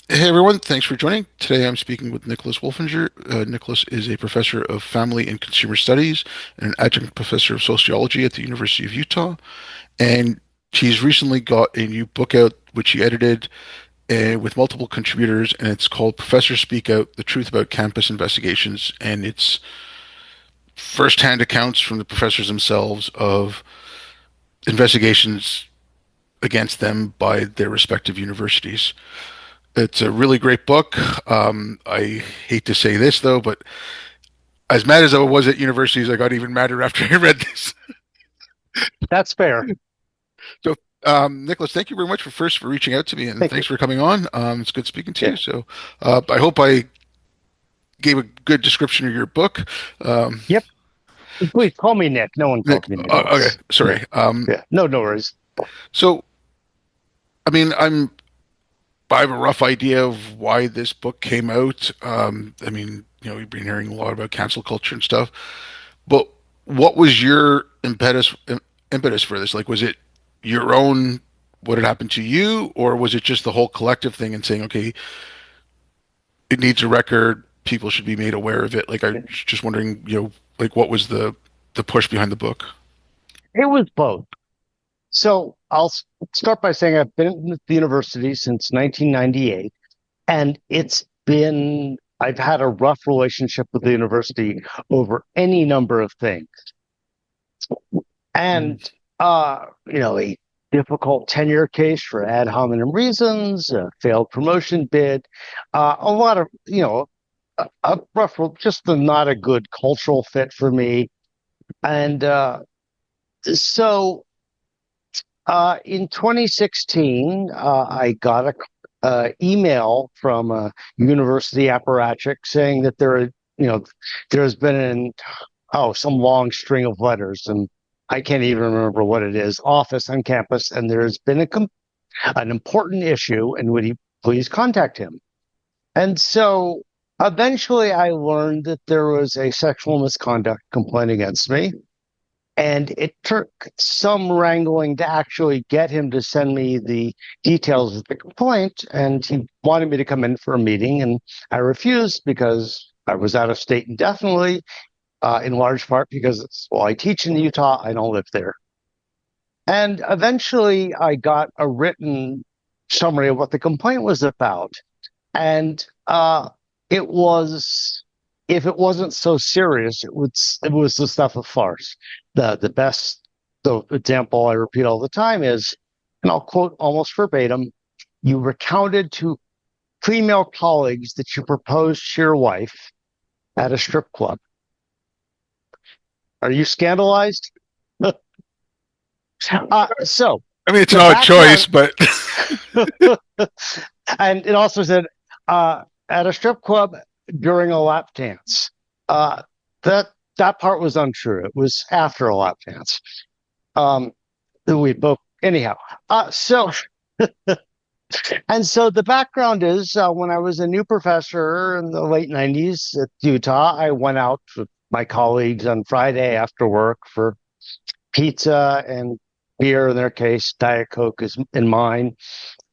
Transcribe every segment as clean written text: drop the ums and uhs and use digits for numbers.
Hey everyone, thanks for joining. Today I'm speaking with Nicholas Wolfinger. Nicholas is a professor of family and consumer studies and an adjunct professor of sociology at the University of Utah. And he's recently got a new book out, which he edited with multiple contributors, and it's called Professors Speak Out: The Truth About Campus Investigations. And it's firsthand accounts from the professors themselves of investigations against them by their respective universities. It's a really great book. I hate to say this though, but as mad as I was at universities, I got even madder after I read this. That's fair. So, Nicholas, thank you very much for reaching out to me, and Thank you. thanks for coming on. It's good speaking to Yeah. you. So, I hope I gave a good description of your book. Um, Yep. Please call me Nick. No one calls Nick, me okay, Nicholas. Yeah. sorry. Yeah. No, no worries. So, I mean, I have a rough idea of why this book came out. I mean, we've been hearing a lot about cancel culture and stuff. But what was your impetus for this? Like, was it your own what had happened to you, or was it just the whole collective thing and saying, okay, it needs a record, people should be made aware of it? Like, I was just wondering, like what was the push behind the book? It was both. So start by saying I've been at the university since 1998, and I've had a rough relationship with the university over any number of things. Mm. And, a difficult tenure case for ad hominem reasons, a failed promotion bid, a lot of, a rough, just not a good cultural fit for me. And so in 2016, I got a email from a university apparatchik saying that there's been some long string of letters, and I can't even remember what it is, office on campus, and there's been an important issue, and would he please contact him? And so eventually I learned that there was a sexual misconduct complaint against me. And it took some wrangling to actually get him to send me the details of the complaint. And he wanted me to come in for a meeting. And I refused because I was out of state indefinitely, in large part because, well, I teach in Utah, I don't live there. And eventually I got a written summary of what the complaint was about. And it was, if it wasn't so serious, it was the stuff of farce. The best the example I repeat all the time is, and I'll quote almost verbatim, you recounted to female colleagues that you proposed to your wife at a strip club. Are you scandalized? So I mean, it's an the odd choice, background, but and it also said at a strip club during a lap dance. Uh, that that part was untrue. It was after a lap dance. Um, we both anyhow. So and so the background is when I was a new professor in the late '90s at Utah, I went out with my colleagues on Friday after work for pizza and beer. In their case, Diet Coke is in mine.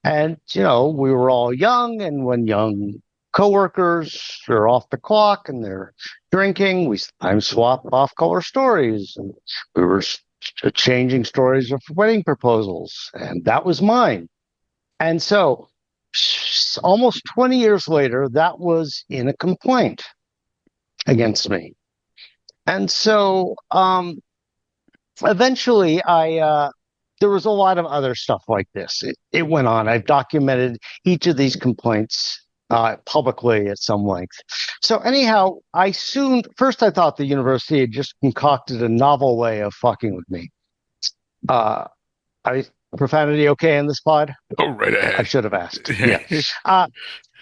And, we were all young, and when young coworkers are off the clock and they're drinking, we sometimes swap off color stories. And we were changing stories of wedding proposals, and that was mine. And so almost 20 years later, that was in a complaint against me. And so eventually there was a lot of other stuff like this. It went on. I've documented each of these complaints publicly at some length. So anyhow, first I thought the university had just concocted a novel way of fucking with me. Uh, I Profanity okay in this pod? go right I ahead. should have asked. Yeah. Uh,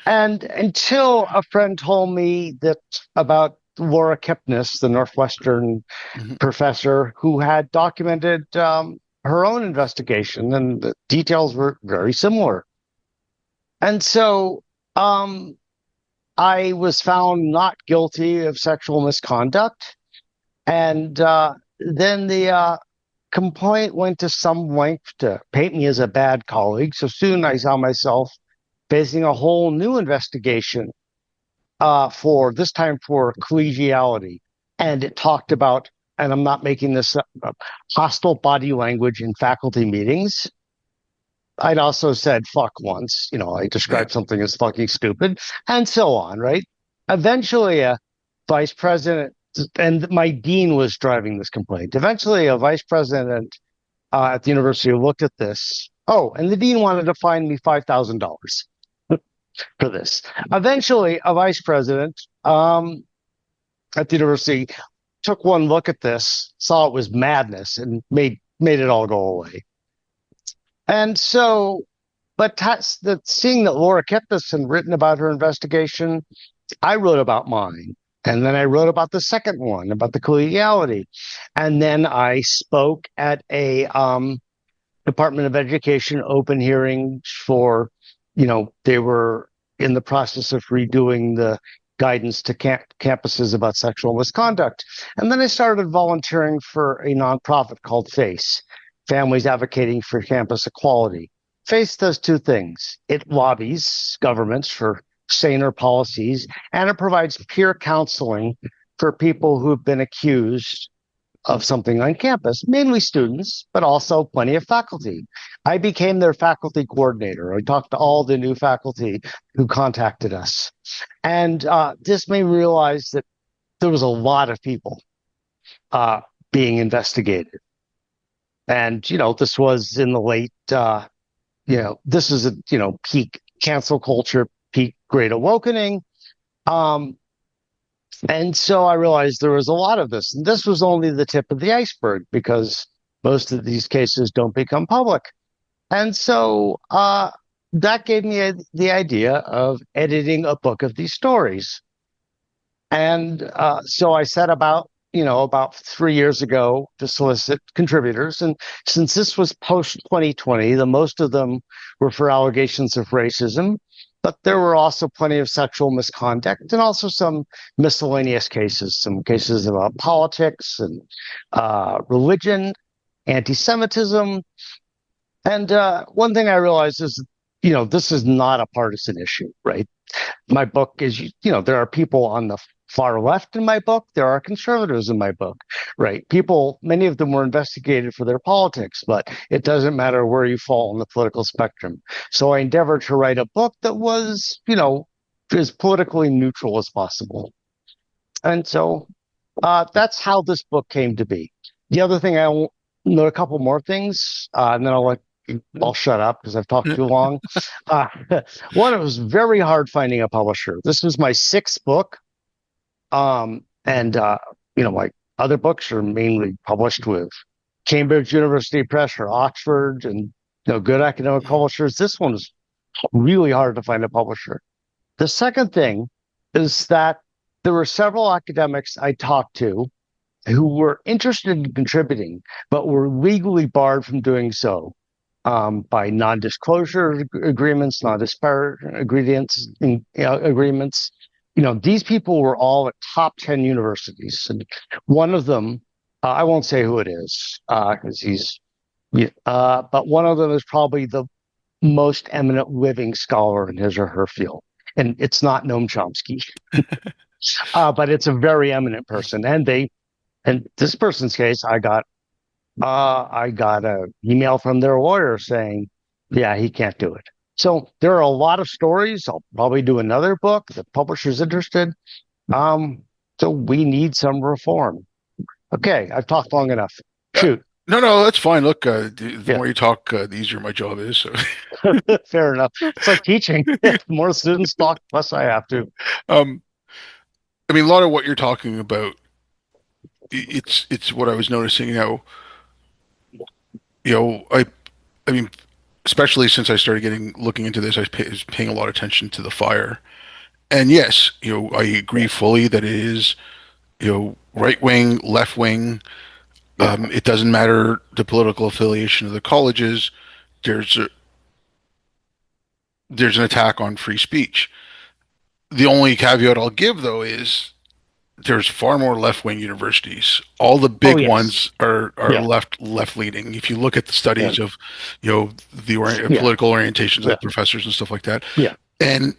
and until a friend told me that about Laura Kipnis, the Northwestern Mhm. professor who had documented her own investigation, and the details were very similar. And so um, I was found not guilty of sexual misconduct. And then the complaint went to some length to paint me as a bad colleague. So soon I saw myself facing a whole new investigation for this time for collegiality. And it talked about, and I'm not making this up, hostile body language in faculty meetings. I'd also said fuck once, I Yeah. described something as fucking stupid, and so on, right? Eventually, a vice president, and my dean was driving this complaint. Eventually, a vice president at the university looked at this. Oh, and the dean wanted to fine me $5,000 for this. Eventually, a vice president at the university took one look at this, saw it was madness, and made it all go away. And so, but seeing that Laura Kepis had written about her investigation, I wrote about mine. And then I wrote about the second one, about the collegiality. And then I spoke at a Department of Education open hearing for, they were in the process of redoing the guidance to campuses about sexual misconduct. And then I started volunteering for a nonprofit called FACE, Families Advocating for Campus Equality. FACE does two things. It lobbies governments for saner policies, and it provides peer counseling for people who have been accused of something on campus, mainly students, but also plenty of faculty. I became their faculty coordinator. I talked to all the new faculty who contacted us. And this made me realize that there was a lot of people being investigated. And, this was in the late, this is a, peak cancel culture, peak great awakening. Um, And so I realized there was a lot of this. And this was only the tip of the iceberg because most of these cases don't become public. And so that gave me the idea of editing a book of these stories. And so I set about 3 years ago to solicit contributors. And since this was post 2020, the most of them were for allegations of racism, but there were also plenty of sexual misconduct and also some miscellaneous cases, some cases about politics and religion, anti-Semitism. And one thing I realized is, this is not a partisan issue, right? My book is, there are people on the far left in my book. There are conservatives in my book, right? Many of them were investigated for their politics, but it doesn't matter where you fall on the political spectrum. So I endeavored to write a book that was, as politically neutral as possible. And so that's how this book came to be. The other thing I know a couple more things, and then I'll shut up because I've talked too long. Uh, One, it was very hard finding a publisher. This was my sixth book. And my other books are mainly published with Cambridge University Press or Oxford and, good academic publishers. This one was really hard to find a publisher. The second thing is that there were several academics I talked to who were interested in contributing, but were legally barred from doing so by non-disclosure agreements, non-disparate agreements. These people were all at top 10 universities. And one of them, I won't say who it is because but one of them is probably the most eminent living scholar in his or her field. And it's not Noam Chomsky, but it's a very eminent person. And this person's case, I got an email from their lawyer saying, yeah, he can't do it. So there are a lot of stories. I'll probably do another book. The publisher's interested. So we need some reform. Okay, I've talked long enough. Uh, Shoot. no, no, that's fine. Look, the Yeah, more you talk, the easier my job is. So, fair enough. It's like teaching. The more students talk, less I have to. um, I mean, a lot of what you're talking about, it's what I was noticing. I mean, especially since I started looking into this, was paying a lot of attention to the fire. And yes, I agree fully that it is, right wing, left wing. Yeah, It doesn't matter the political affiliation of the colleges. There's a, there's an attack on free speech. The only caveat I'll give though is there's far more left-wing universities. All the Oh, big yes. ones are Yeah. left-leaning. If you look at the Yeah. studies of, the Yeah. political orientations of the Yeah. professors and stuff like that, Yeah. and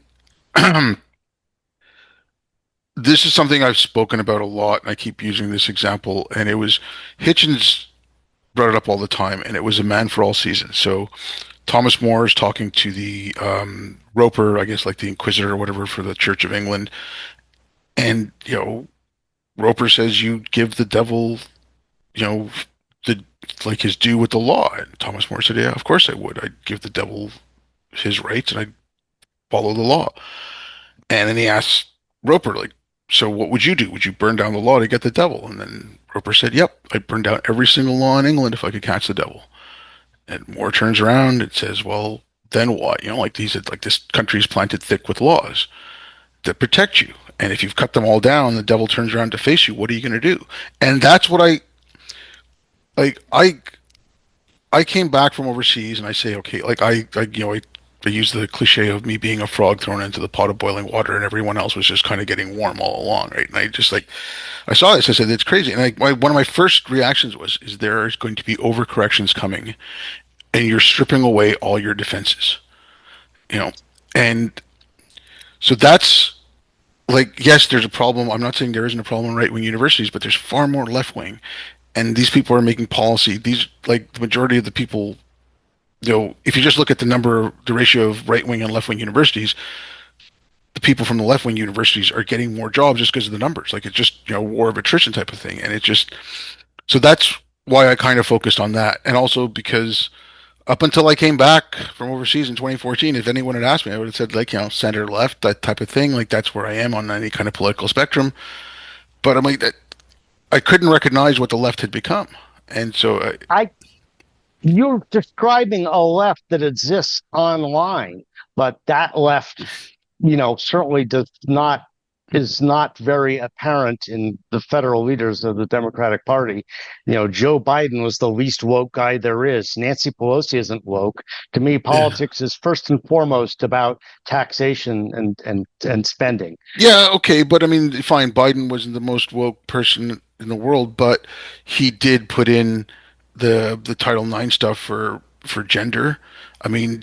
this is something I've spoken about a lot, and I keep using this example. And it was Hitchens brought it up all the time, and it was a man for all seasons. So Thomas More is talking to the Roper, I guess, like the Inquisitor or whatever for the Church of England, and Roper says you give the devil, you know, the like his due with the law. And Thomas More said, "Yeah, of course I would. I'd give the devil his rights and I'd follow the law." And then he asks Roper, like, "So what would you do? Would you burn down the law to get the devil?" And then Roper said, "Yep, I'd burn down every single law in England if I could catch the devil." And More turns around and says, "Well, then what? Like he said, like this country's planted thick with laws that protect you. And if you've cut them all down, the devil turns around to face you. What are you going to do?" And that's what I like. I came back from overseas, and I say, okay, like I use the cliche of me being a frog thrown into the pot of boiling water, and everyone else was just kind of getting warm all along, right? And I just like I saw this, I said it's crazy, and one of my first reactions was, is there is going to be overcorrections coming, and you're stripping away all your defenses, you know, and so that's like, yes, there's a problem. I'm not saying there isn't a problem in right wing universities, but there's far more left wing, and these people are making policy. These like the majority of the people, if you just look at the ratio of right wing and left wing universities, the people from the left wing universities are getting more jobs just because of the numbers. Like it's just war of attrition type of thing, and it just so that's why I kind of focused on that, and also because up until I came back from overseas in 2014, if anyone had asked me, I would have said like center left, that type of thing. Like that's where I am on any kind of political spectrum. But I'm like that. I couldn't recognize what the left had become, and so I You're describing a left that exists online, but that left, certainly does not is not very apparent in the federal leaders of the Democratic Party. Joe Biden was the least woke guy there is. Nancy Pelosi isn't woke. To me, yeah, politics is first and foremost about taxation and spending. yeah, okay, but I mean, fine. Biden wasn't the most woke person in the world, but he did put in the Title IX stuff for gender. I mean,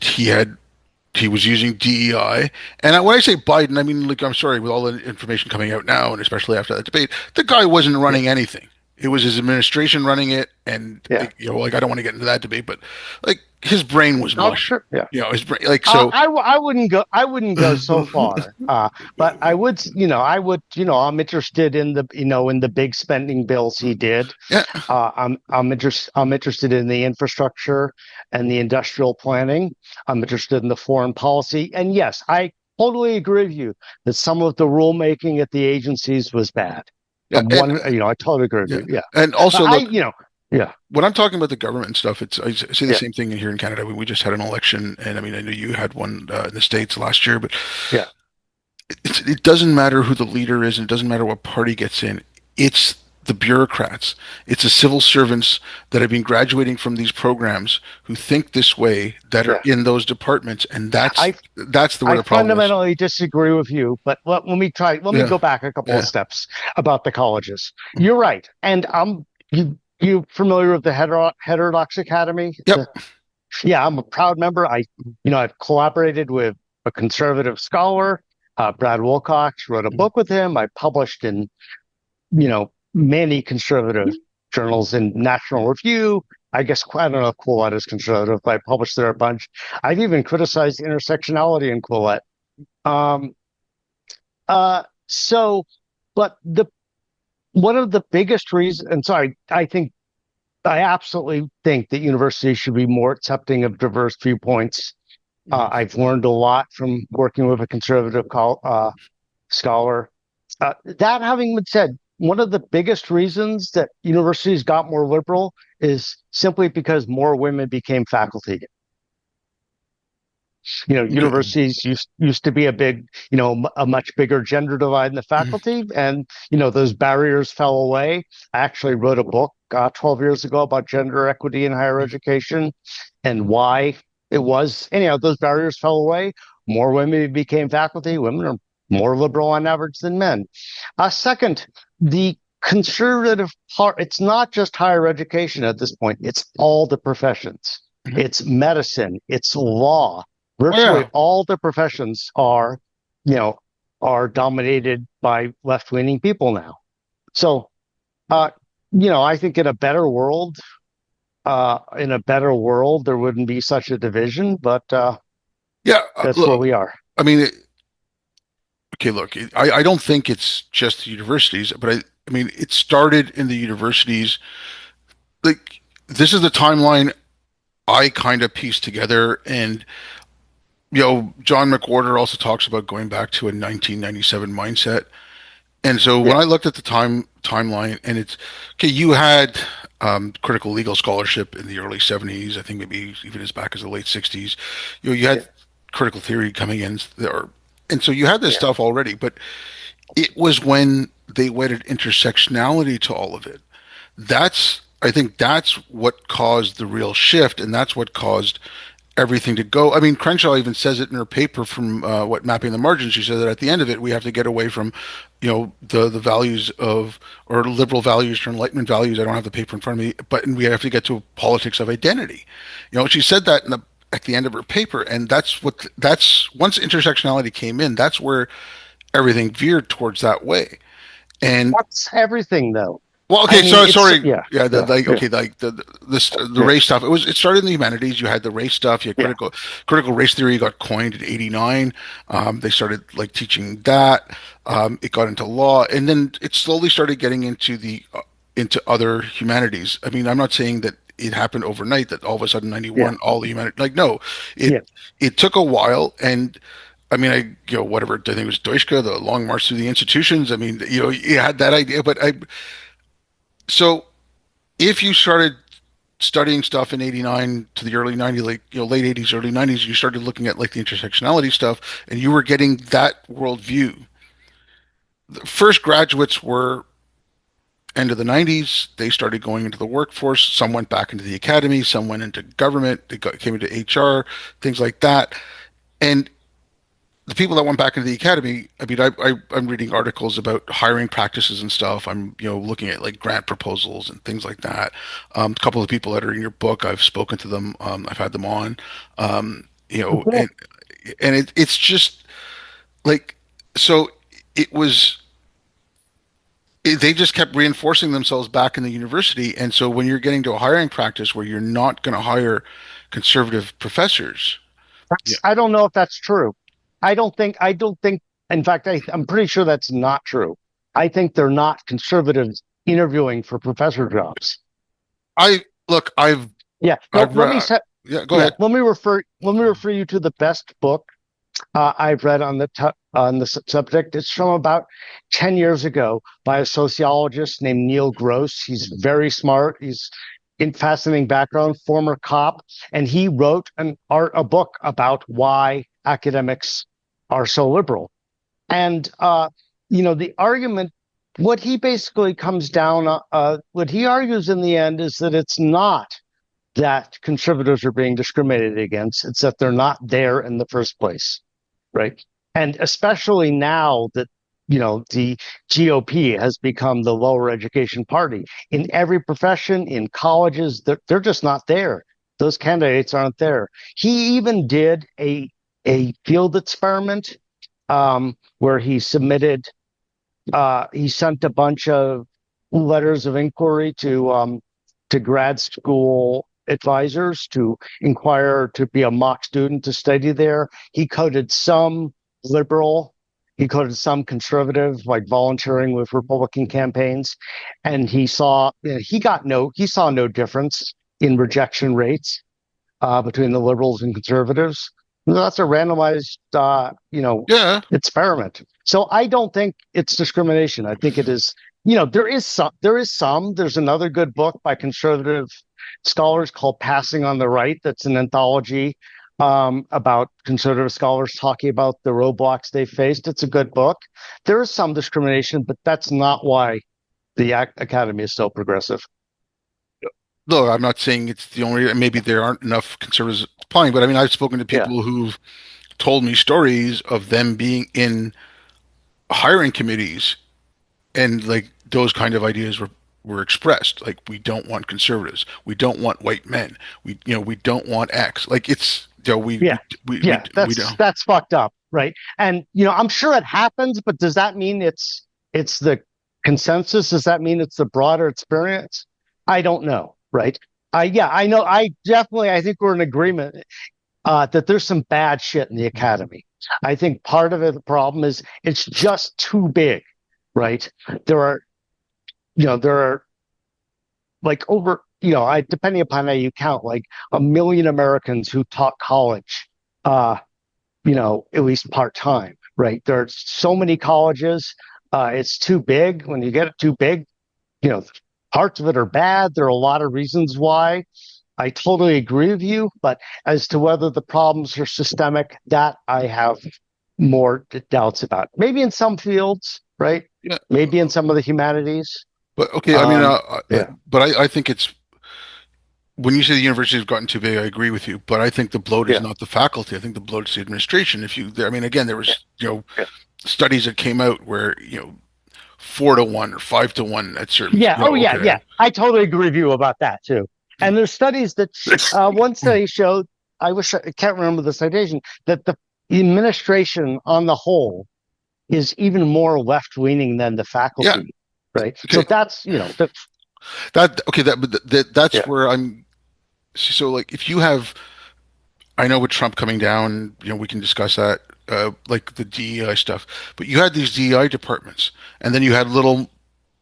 he was using DEI. And when I say Biden, I mean, like, I'm sorry, with all the information coming out now, and especially after that debate, the guy wasn't Yeah, running anything. It was his administration running it, and yeah. like I don't want to get into that debate, but like his brain was Oh, mush. sure. Yeah. His brain, like so. I wouldn't go so far. But I would, I'm interested in the big spending bills he did. Yeah, I'm interested in the infrastructure and the industrial planning. I'm interested in the foreign policy. And yes, I totally agree with you that some of the rulemaking at the agencies was bad. yeah, and I totally agree with yeah, you. Yeah. and But also look, yeah, when I'm talking about the government and stuff, I say the yeah, same thing here in Canada. We just had an election, and I mean, I know you had one in the States last year, but yeah, it doesn't matter who the leader is, and it doesn't matter what party gets in. It's the bureaucrats, it's the civil servants that have been graduating from these programs who think this way that are yeah. in those departments, and that's I where I the problem is. fundamentally disagree with you, but let me Yeah, go back a couple of yeah, steps about the colleges. You're right. And you familiar with the Heterodox Academy? yep, Yeah, I'm a proud member. I've collaborated with a conservative scholar, Brad Wilcox, wrote a book with him. I published in, many conservative journals in National Review. I guess I don't know if Quillette is conservative, but I published there a bunch. I've even criticized intersectionality in Quillette. Um, so, but the one of the biggest reasons, and so I absolutely think that universities should be more accepting of diverse viewpoints. I've learned a lot from working with a conservative scholar. That having been said, one of the biggest reasons that universities got more liberal is simply because more women became faculty. okay. Universities used to be a much bigger gender divide in the faculty, and those barriers fell away. I actually wrote a book 12 years ago about gender equity in higher education and why it was. Anyhow, those barriers fell away. More women became faculty. Women are more liberal on average than men. Second, the conservative part, it's not just higher education at this point, it's all the professions. Mhm. It's medicine, it's law. Oh Virtually yeah, all the professions are, you know, are dominated by left-leaning people now. So, uh, I think in a better world, there wouldn't be such a division, but yeah. that's where Look, we are. I mean, okay, look, I don't think it's just the universities, but I mean, it started in the universities. Like, this is the timeline I kind of pieced together, and John McWhorter also talks about going back to a 1997 mindset. And so when Yeah, I looked at the timeline, and it's okay, you had critical legal scholarship in the early 70s, I think maybe even as back as the late 60s. You yeah, had critical theory coming in there, and so you had this yeah. stuff already, but it was when they wedded intersectionality to all of it. I think that's what caused the real shift, and that's what caused everything to go. I mean, Crenshaw even says it in her paper from what mapping the margins. She said that at the end of it, we have to get away from, the values of or liberal values or Enlightenment values. I don't have the paper in front of me, but we have to get to politics of identity. She said that at the end of her paper, and that's once intersectionality came in, that's where everything veered towards that way. And That's everything, though. well, I okay, mean, so it's sorry. yeah, Yeah, yeah, yeah, the yeah, race stuff. It started in the humanities. You had the race stuff. You had yeah. critical race theory got coined in '89. They started like teaching that. It got into law, and then it slowly started getting into the into other humanities. I mean, I'm not saying that it happened overnight. That all of a sudden Yeah, '91 all the humanities, like, no, it yeah. it took a while. And I mean, whatever, I think it was Deutschke, the Long March Through the Institutions. I mean, you had that idea, but so if you started studying stuff in '89 to the early '90s, like, late '80s, early '90s, you started looking at like the intersectionality stuff, and you were getting that worldview. The first graduates were end of the '90s. They started going into the workforce. Some went back into the academy. Some went into government. Came into HR, things like that. And the people that went back into the academy, I mean, I'm reading articles about hiring practices and stuff. I'm, looking at like grant proposals and things like that. A couple of people that are in your book, I've spoken to them. I've had them on. Um, you know, Okay. and it's just like, so it was. They just kept reinforcing themselves back in the university, and so when you're getting to a hiring practice where you're not going to hire conservative professors, yeah, I don't know if that's true. I don't think, in fact, I'm pretty sure that's not true. I think they're not conservatives interviewing for professor jobs. I look, Yeah. No, I've let me read, say, yeah, go yeah, ahead. let me refer you to the best book I've read on on the subject. It's from about 10 years ago by a sociologist named Neil Gross. He's very smart. He's in fascinating background, former cop, and he wrote a book about why academics are so liberal. And the argument, what he basically comes down, what he argues in the end is that it's not that conservatives are being discriminated against; it's that they're not there in the first place, right? And especially now that the GOP has become the lower education party in every profession, in colleges, they're just not there. Those candidates aren't there. He even did a field experiment where he sent a bunch of letters of inquiry to grad school advisors to inquire to be a mock student to study there. He coded some liberal, he coded some conservative, like volunteering with Republican campaigns, and he saw no difference in rejection rates between the liberals and conservatives. That's a randomized, Yeah, experiment. So I don't think it's discrimination. I think it is, there's another good book by conservative scholars called Passing on the Right. That's an anthology about conservative scholars talking about the roadblocks they faced. It's a good book. There is some discrimination, but that's not why the academy is so progressive. look, I'm not saying it's the only. Maybe there aren't enough conservatives applying, but I mean, I've spoken to Yeah. people who've told me stories of them being in hiring committees and like those kind of ideas were expressed. Like, we don't want conservatives, we don't want white men, we don't want X. Like, it's, Yeah. Yeah. we don't. That's fucked up. Right. And, I'm sure it happens, but does that mean it's the consensus? Does that mean it's the broader experience? I don't know. Right. Yeah, I know. I think we're in agreement that there's some bad shit in the academy. I think part of it, the problem is it's just too big, right? There are, there are like over, depending upon how you count, like 1 million Americans who taught college, at least part time, right? There are so many colleges. It's too big. When you get it too big, you know, parts of it are bad. There are a lot of reasons why. I totally agree with you, but as to whether the problems are systemic, that I have more doubts about. Maybe in some fields, right? Yeah, Maybe in some of the humanities. but okay. I mean, Yeah, but I think it's, when you say the university has gotten too big, I agree with you. But I think the bloat is yeah, not the faculty. I think the bloat is the administration. I mean, again, there yeah, was, yeah. studies that came out where, 4-1 or 5-1 at certain, Yeah. Oh, yeah, okay. yeah. I totally agree with you about that too. And there's studies that one study showed. I can't remember the citation, that the administration on the whole is even more left leaning than the Yeah. faculty, right? So Okay. that's Okay. That's yeah, where I'm. So, like, if you have, I know with Trump coming down, we can discuss that, like the DEI stuff. But you had these DEI departments, and then you had little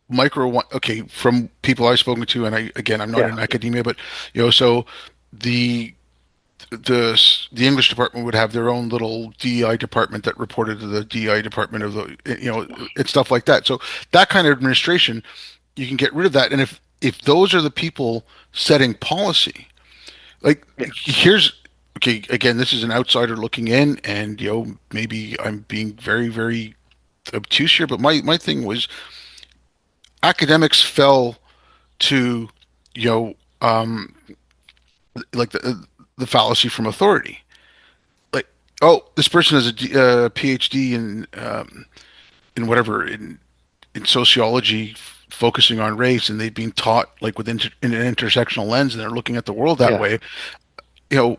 micro one. Okay, from people I've spoken to, and I'm not yeah, in academia, but so the the English department would have their own little DEI department that reported to the DEI department of the, and stuff like that. So that kind of administration, you can get rid of that. And if those are the people setting policy, like, yeah. here's, okay, again, this is an outsider looking in, and maybe I'm being very, very obtuse here, but my thing was, academics fell to, you know like the fallacy from authority. Like, oh, this person has a PhD in whatever, in sociology, focusing on race, and they've been taught, like, in an intersectional lens, and they're looking at the world that Yeah. way. You know,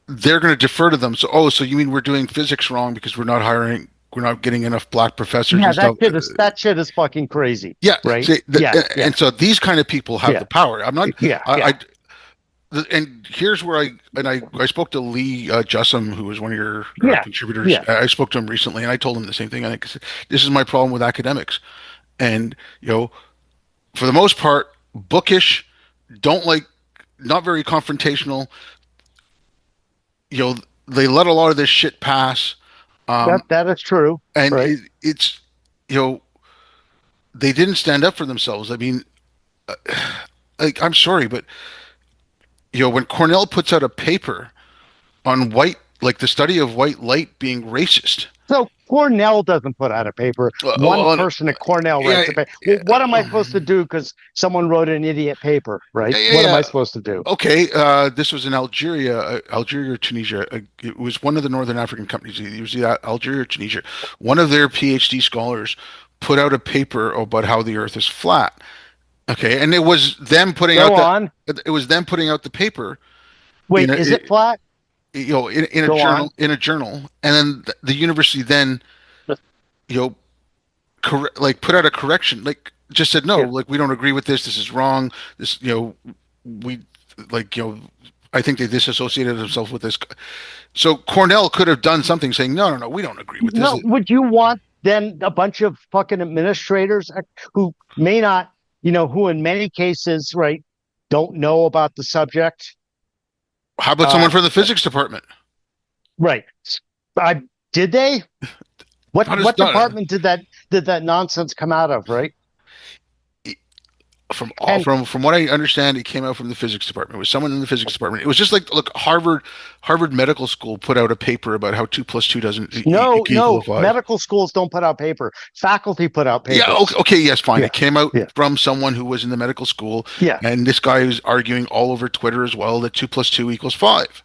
they're going to defer to them. So, oh, so you mean we're doing physics wrong because we're not getting enough black professors Yeah, and stuff? that shit is fucking crazy, Yeah. right? See, Yeah, yeah, and so these kind of people have yeah, the power. I'm not. yeah, I yeah, and here's where I spoke to Lee Jussum, who was one of your yeah, contributors. yeah. I spoke to him recently, and I told him the same thing. I think this is my problem with academics, and, for the most part, bookish, don't like, not very confrontational. You know, they let a lot of this shit pass, um, That is true, and right? it's, you know they didn't stand up for themselves. I mean, like, I'm sorry, but, when Cornell puts out a paper on white, like the study of white light being racist. So Cornell doesn't put out a paper. One Oh, person at Cornell yeah, writes a paper. yeah, Well, what am I supposed to do? Because someone wrote an idiot paper, right? yeah, What am yeah. I supposed to do? Okay, this was in Algeria or Tunisia. It was one of the Northern African companies. It was Algeria or Tunisia. One of their PhD scholars put out a paper about how the Earth is flat. Okay, and it was them putting Go out that on. it was them putting out the paper in Wait, a, is it flat? in a Go on. journal, and then the university then, you know like, put out a correction, like, just said, no, Yeah. like, we don't agree with this. This is wrong. This, we, like, I think they disassociated themselves with this. So Cornell could have done something saying, no, no, no, we don't agree with this. No, would you want then a bunch of fucking administrators who may not, who in many cases, right, don't know about the subject? How about someone Uh, from the physics department? right. I did they? What Not as what done. department did that nonsense come out of, right? And From what I understand, it came out from the physics department. It was someone in the physics department. It was just like, look, Harvard Medical School put out a paper about how 2 + 2 doesn't no, equal no, 5. medical schools don't put out paper. Faculty put out Yeah, okay, papers. okay, yes, fine. Yeah, It came out yeah, from someone who was in the medical school, yeah, and this guy is arguing all over Twitter as well that 2 + 2 = 5.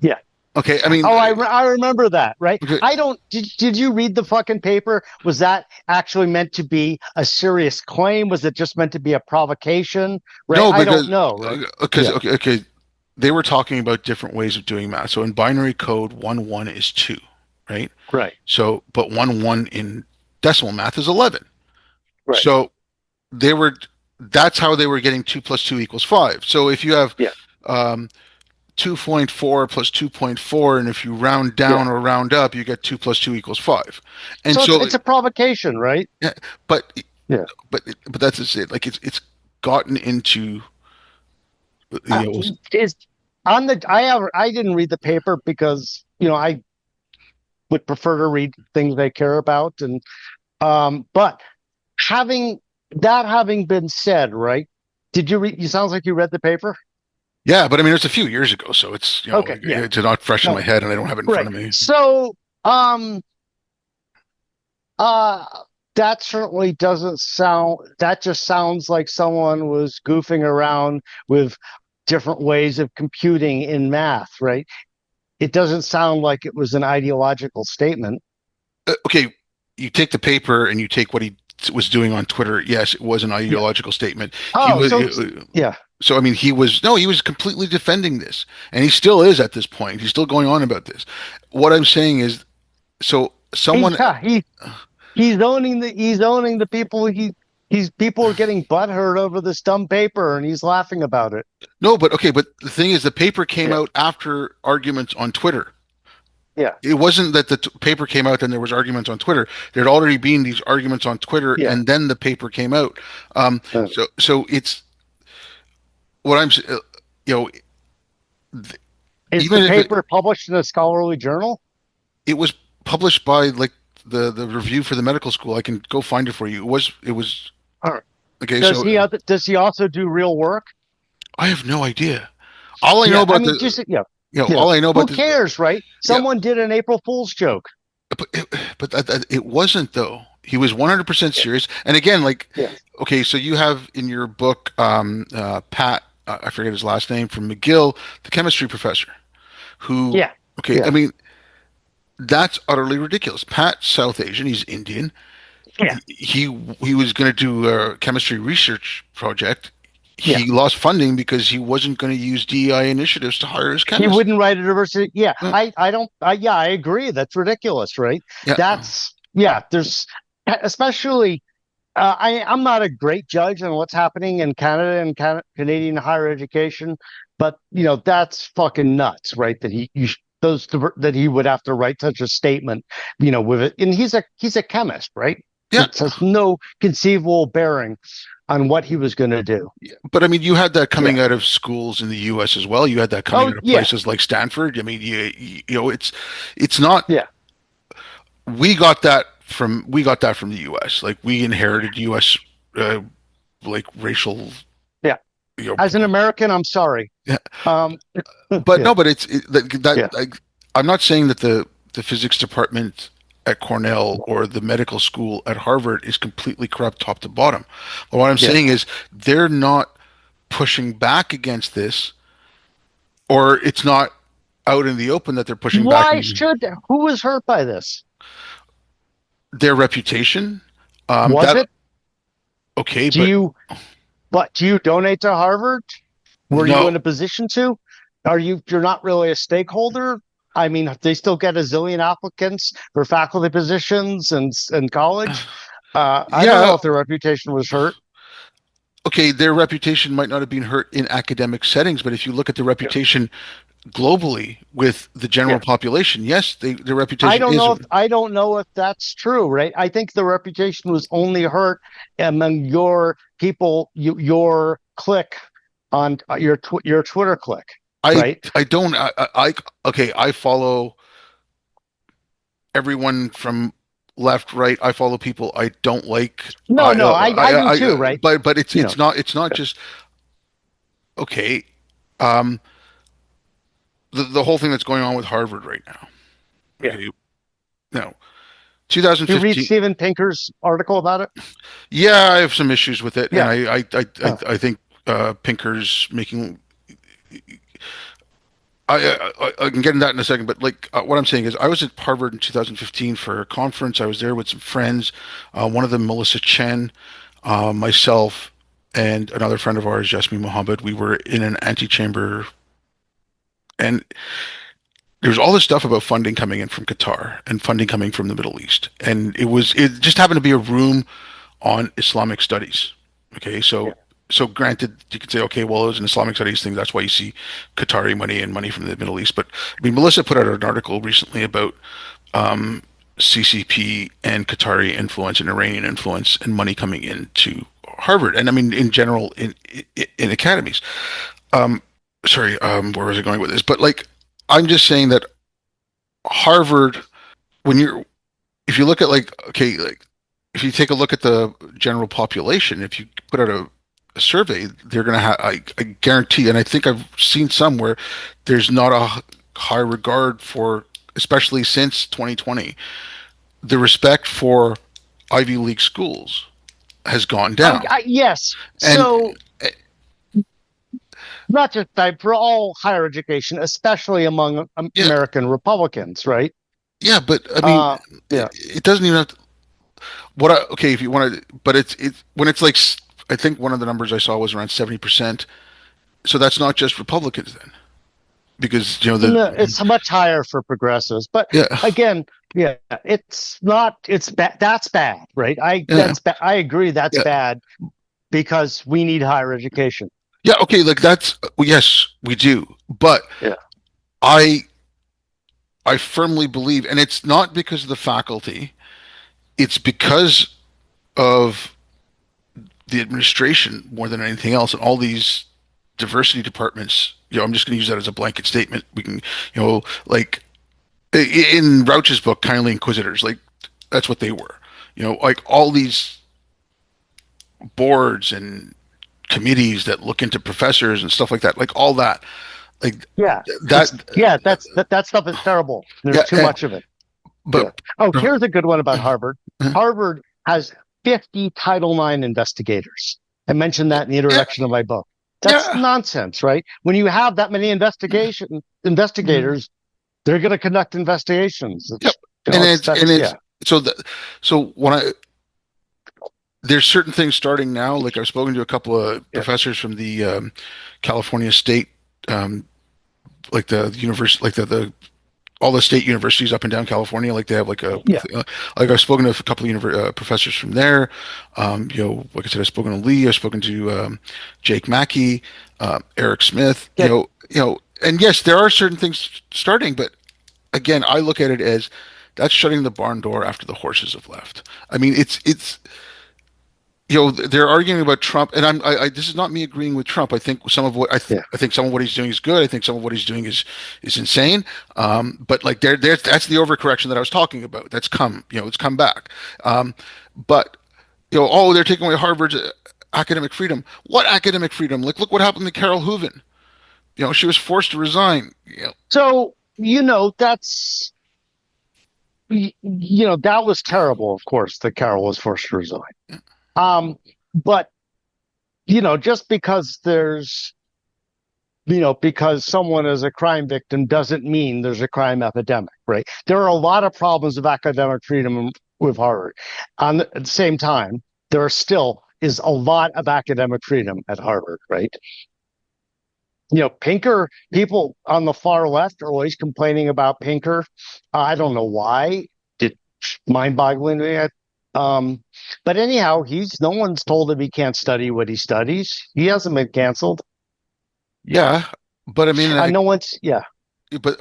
yeah. Okay, I mean, Oh, I remember that, right? okay, I don't. Did you read the fucking paper? Was that actually meant to be a serious claim? Was it just meant to be a provocation? Right? no, I don't because know. Right? because Yeah. okay, they were talking about different ways of doing math. So in binary code, 1 1 is 2, right? Right. So, but 1 1 in decimal math is 11. Right. So they were that's how they were getting 2 plus 2 equals 5. So if you have Yeah. um, 2.4 plus 2.4, and if you round Yeah. down or round up, you get 2 plus 2 equals 5. And So so, it's a provocation, right? yeah, but Yeah. but that's just it. Like it's gotten into Uh, you know is on the I didn't read the paper because I would prefer to read things I care about, and but having having been said, right? Did you read? You sounds like you read the paper. yeah, but I mean it's a few years ago, so it's Okay. Yeah. it's not fresh in my No. head, and I don't have it in front Right. of me. So, uh, that certainly doesn't sound. That just sounds like someone was goofing around with different ways of computing in math, right? It doesn't sound like it was an ideological statement. Okay, you take the paper and you take what he was doing on Twitter. Yes, it was an Yeah. ideological statement. He Oh, was so yeah. so. I mean, he was no, he was completely defending this, and he still is at this point. He's still going on about this. What I'm saying is, so someone Yeah, he's owning the people he's people are getting butthurt over this dumb paper and he's laughing about it. no, but okay, but the thing is, the paper came Yeah. out after arguments on Twitter. Yeah. It wasn't that the paper came out and there was arguments on Twitter. There had already been these arguments on Twitter, Yeah. and then the paper came out. Uh, So it's what I'm, you know, is the even if paper published in a scholarly journal? it was published by like the review for the medical school, I can go find it for you. It was Or okay. So does he also do real work? I have no idea. All I know Yeah, I about mean, just all I know who about this, cares, right? yeah, Someone did an April Fool's joke. but it wasn't though. He was 100% Yeah. serious. And again, like, Yeah. okay, so you have in your book, Pat, I forget his last name from McGill, the chemistry professor, who, Yeah. okay, I Yeah. mean, that's utterly ridiculous. Pat's South Asian, he's Indian. Yeah. He was going to do a chemistry research project. Yeah. He lost funding because he wasn't going to use DEI initiatives to hire his He chemists. wouldn't write a diversity. Yeah, Uh, I don't. Yeah, I agree. That's ridiculous, right? yeah, That's yeah. There's especially. I'm not a great judge on what's happening in Canada and Canadian higher education, but that's fucking nuts, right? That that he would have to write such a statement, with it. And he's a chemist, right? yeah. It has no conceivable bearing on what he was going to do. Yeah, but I mean, you had that Yeah. coming out of schools in the U.S. as well. You had that coming Oh out of yeah. places like Stanford. I mean, it's not. Yeah. We got that from the U.S. Like we inherited U.S. Uh, like racial, Yeah. you know. As an American, I'm sorry. Yeah, Um, but yeah. no, but that Yeah. like I'm not saying that the physics department at Cornell or the medical school at Harvard is completely corrupt top to bottom. But what I'm Yeah. saying is they're not pushing back against this, or it's not out in the open that they're pushing back Why in should who was hurt by this? their reputation. Was That it? okay, Do but you do you donate to Harvard? Were you no, in a position to? You're not really a stakeholder? I mean, they still get a zillion applicants for faculty positions and college. I don't yeah, know if their reputation was hurt. okay, their reputation might not have been hurt in academic settings, but if you look at the Yeah. reputation globally with the general Yeah. population, yes, their reputation is. I don't know if that's true, right? I think the reputation was only hurt among your people, your clique on your Twitter clique, I right? I don't okay. I follow everyone from left, right. I follow people I don't like. No, no, I do too, right? But it's You know, it's not just okay. Um, the whole thing that's going on with Harvard right now. yeah. Okay, no, You read 2015. Steven Pinker's article about it? Yeah, I have some issues with it, and Yeah. I Uh, I think Pinker's making. I can get into that in a second, but like what I'm saying is, I was at Harvard in 2015 for a conference. I was there with some friends. One of them, Melissa Chen, myself, and another friend of ours, Jasmine Mohammed. We were in an antechamber, and there's all this stuff about funding coming in from Qatar and funding coming from the Middle East, and it just happened to be a room on Islamic studies. Okay, Yeah. so granted, you could say, okay, well, it was an Islamic studies thing. That's why you see Qatari money and money from the Middle East. But I mean, Melissa put out an article recently about um, CCP and Qatari influence and Iranian influence and money coming into Harvard, and I mean, in general, in academies. Um, Sorry, where was I going with this? But like, I'm just saying that Harvard, when you're if you look at like, okay, like if you take a look at the general population, if you put out a survey, they're going to have, I guarantee, and I think I've seen somewhere, there's not a high regard for, especially since 2020, the respect for Ivy League schools has gone down. Yes. And So not just for all higher education, especially among yeah, American Republicans, right? yeah, but I mean, Uh, yeah. it doesn't even have to, okay, if you want to, but it's when it's like, I think one of the numbers I saw was around 70%. So that's not just Republicans then, because No, it's much higher for progressives, but yeah, again, yeah, it's not. It's bad. That's bad, right? yeah, I agree. That's yeah, bad because we need higher education. yeah. Okay, like that's, well, yes, we do, but Yeah. I I firmly believe, and it's not because of the faculty, it's because of the administration more than anything else, and all these diversity departments. I'm just going to use that as a blanket statement. We can, like in Rauch's book, Kindly Inquisitors, like that's what they were. Like all these boards and committees that look into professors and stuff like that, like all that, like Yeah. that, That stuff is terrible. There's yeah. too much of it. Yeah. But Oh, here's a good one about Harvard. yeah, Harvard has 50 Title IX investigators. I mentioned that in the introduction of my book. That's yeah, nonsense, right? When you have that many investigators, they're going to conduct investigations. yep. And That's it's yeah, so so when there's certain things starting now. Like I've spoken to a couple of yeah, professors from the California State, um, like the university, like the all the state universities up and down California, like they have like yeah. like I've spoken to a couple of professors from there. Like I said, I've spoken to Lee, I've spoken to Jake Mackey, Eric Smith. Yeah. And yes, there are certain things starting, but again, I look at it as that's shutting the barn door after the horses have left. I mean, it's they're arguing about Trump, and this is not me agreeing with Trump. I think some of what Yeah. I think some of what he's doing is good. I think some of what he's doing is insane. But like that's the overcorrection that I was talking about. That's come, it's come back. But oh, they're taking away Harvard's academic freedom. What academic freedom? Like, look what happened to Carol Hooven. She was forced to resign. So that was terrible. Of course, that Carol was forced to resign. But just because someone is a crime victim doesn't mean there's a crime epidemic, right? There are a lot of problems of academic freedom with Harvard. At the same time, there still is a lot of academic freedom at Harvard, right? Pinker, people on the far left are always complaining about Pinker. I don't know why. It's mind-boggling to me. But anyhow, no one's told him he can't study what he studies. He hasn't been canceled. Yeah, but I mean, No one's, yeah. but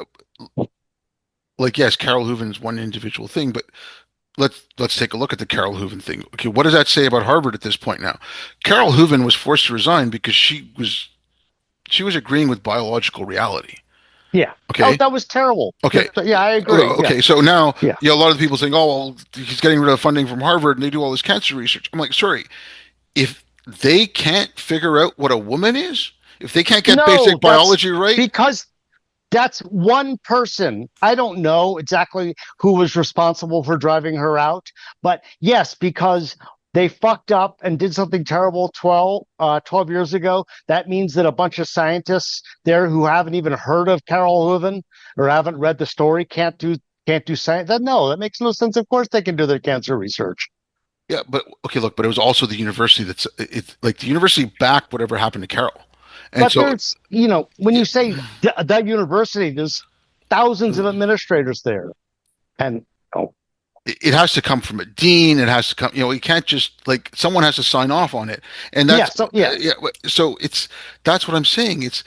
like, yes, Carol Hooven's one individual thing, but let's take a look at the Carol Hooven thing. Okay, what does that say about Harvard at this point now? Carol Hooven was forced to resign because she was agreeing with biological reality. Yeah. Oh, Okay. that was terrible. Okay. Yeah, I agree. Yeah. Okay. So now, Yeah. a lot of the people saying, "Oh, well, he's getting rid of funding from Harvard, and they do all this cancer research." I'm like, sorry, if they can't figure out what a woman is, if they can't get No, basic that's biology right, because that's one person. I don't know exactly who was responsible for driving her out, but yes, because they fucked up and did something terrible 12 years ago, that means that a bunch of scientists there who haven't even heard of Carol Hooven or haven't read the story can't do science. That no, that makes no sense. Of course they can do their cancer research. Yeah, but okay, look, but it was also the university that's it's like the university backed whatever happened to Carol, and But so there's, when yeah, you say that university, there's thousands of administrators there. And oh, it has to come from a dean. It has to come, you can't just like someone has to sign off on it, and yeah, that's so yeah, yeah. So that's what I'm saying. It's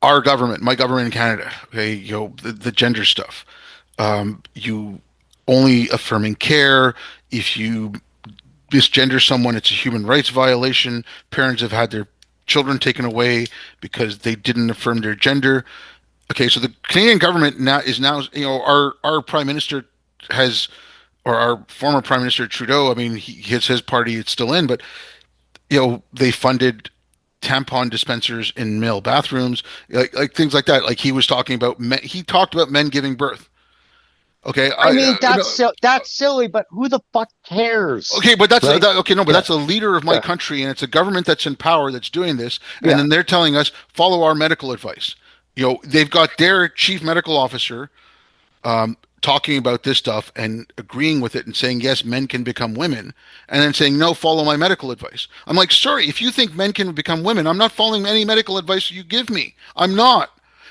our government, my government in Canada. Okay, the gender stuff. You only affirming care if you misgender someone, it's a human rights violation. Parents have had their children taken away because they didn't affirm their gender. Okay, so the Canadian government now, our prime minister has, or our former prime minister Trudeau. I mean, his party it's still in, but they funded tampon dispensers in male bathrooms, like things like that. Like he was talking about men, he talked about men giving birth. Okay, I mean no, that's silly, but who the fuck cares, okay, but right? okay, no, but Yeah, that's a leader of my yeah, country, and it's a government that's in power that's doing this, and yeah. then they're telling us follow our medical advice. They've got their chief medical officer talking about this stuff and agreeing with it and saying yes, men can become women, and then saying no, follow my medical advice. I'm like, sorry, if you think men can become women, I'm not following any medical advice you give me. I'm not.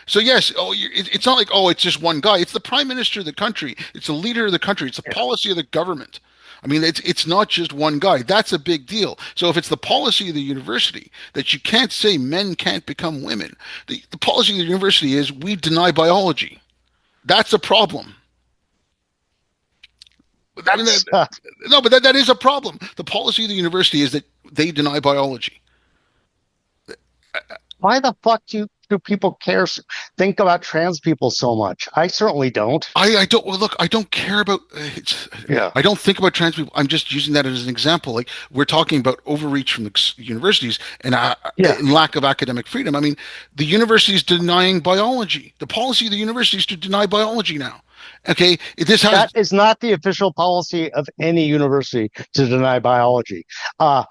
So yes, it's not like it's just one guy. It's the prime minister of the country. It's the leader of the country. It's the policy of the government. I mean, it's not just one guy. That's a big deal. So if it's the policy of the university that you can't say men can't become women, the policy of the university is we deny biology. That's a problem. I mean, That's no, but that is a problem. The policy of the university is that they deny biology. why the fuck do people think about trans people so much? I certainly don't. I don't well, look. I don't care about it's. Yeah, I don't think about trans people. I'm just using that as an example. Like we're talking about overreach from the universities yeah. and lack of academic freedom. I mean, the university is denying biology. The policy of the university is to deny biology now. Okay, this has That is not the official policy of any university to deny biology. Uh,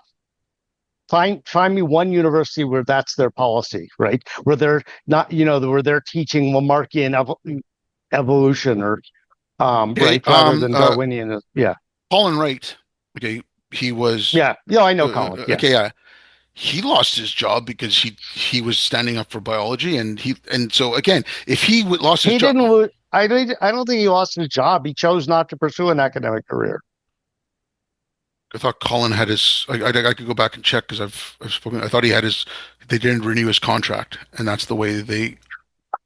find me one university where that's their policy, right? Where they're not, where they're teaching Lamarckian evolution or okay. right, rather than Darwinian. Yeah, Colin Wright. Okay, he was yeah, yeah. I know Colin. Yeah, okay. He lost his job because he was standing up for biology, and so again, if he lost his he job, didn't. I don't think he lost his job. He chose not to pursue an academic career. I thought Colin had his. I could go back and check because I've spoken. I thought he had his. They didn't renew his contract, and that's the way they.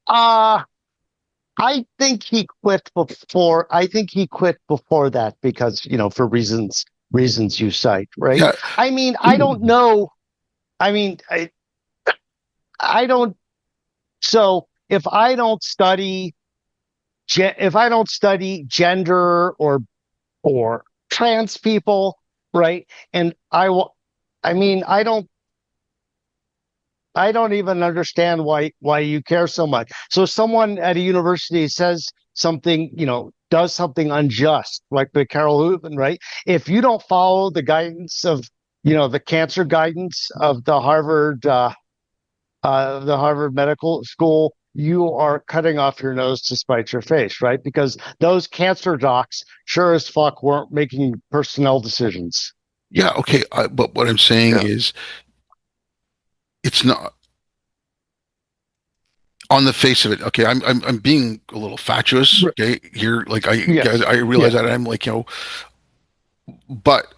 Uh I think he quit before. I think he quit before that because for reasons you cite, right? Yeah, I mean, I don't know. I mean, I don't. So if I don't study gender or trans people, right? And I will. I mean, I don't even understand why you care so much. So someone at a university says something, does something unjust, like the Carol Hooven, right? If you don't follow the guidance of, the cancer guidance of the Harvard Medical School, you are cutting off your nose to spite your face, right? Because those cancer docs sure as fuck weren't making personnel decisions. yeah, okay. But what I'm saying Yeah. is, it's not on the face of it. Okay, I'm being a little fatuous. Okay, here, like guys, Yes. I realize Yeah. that I'm like but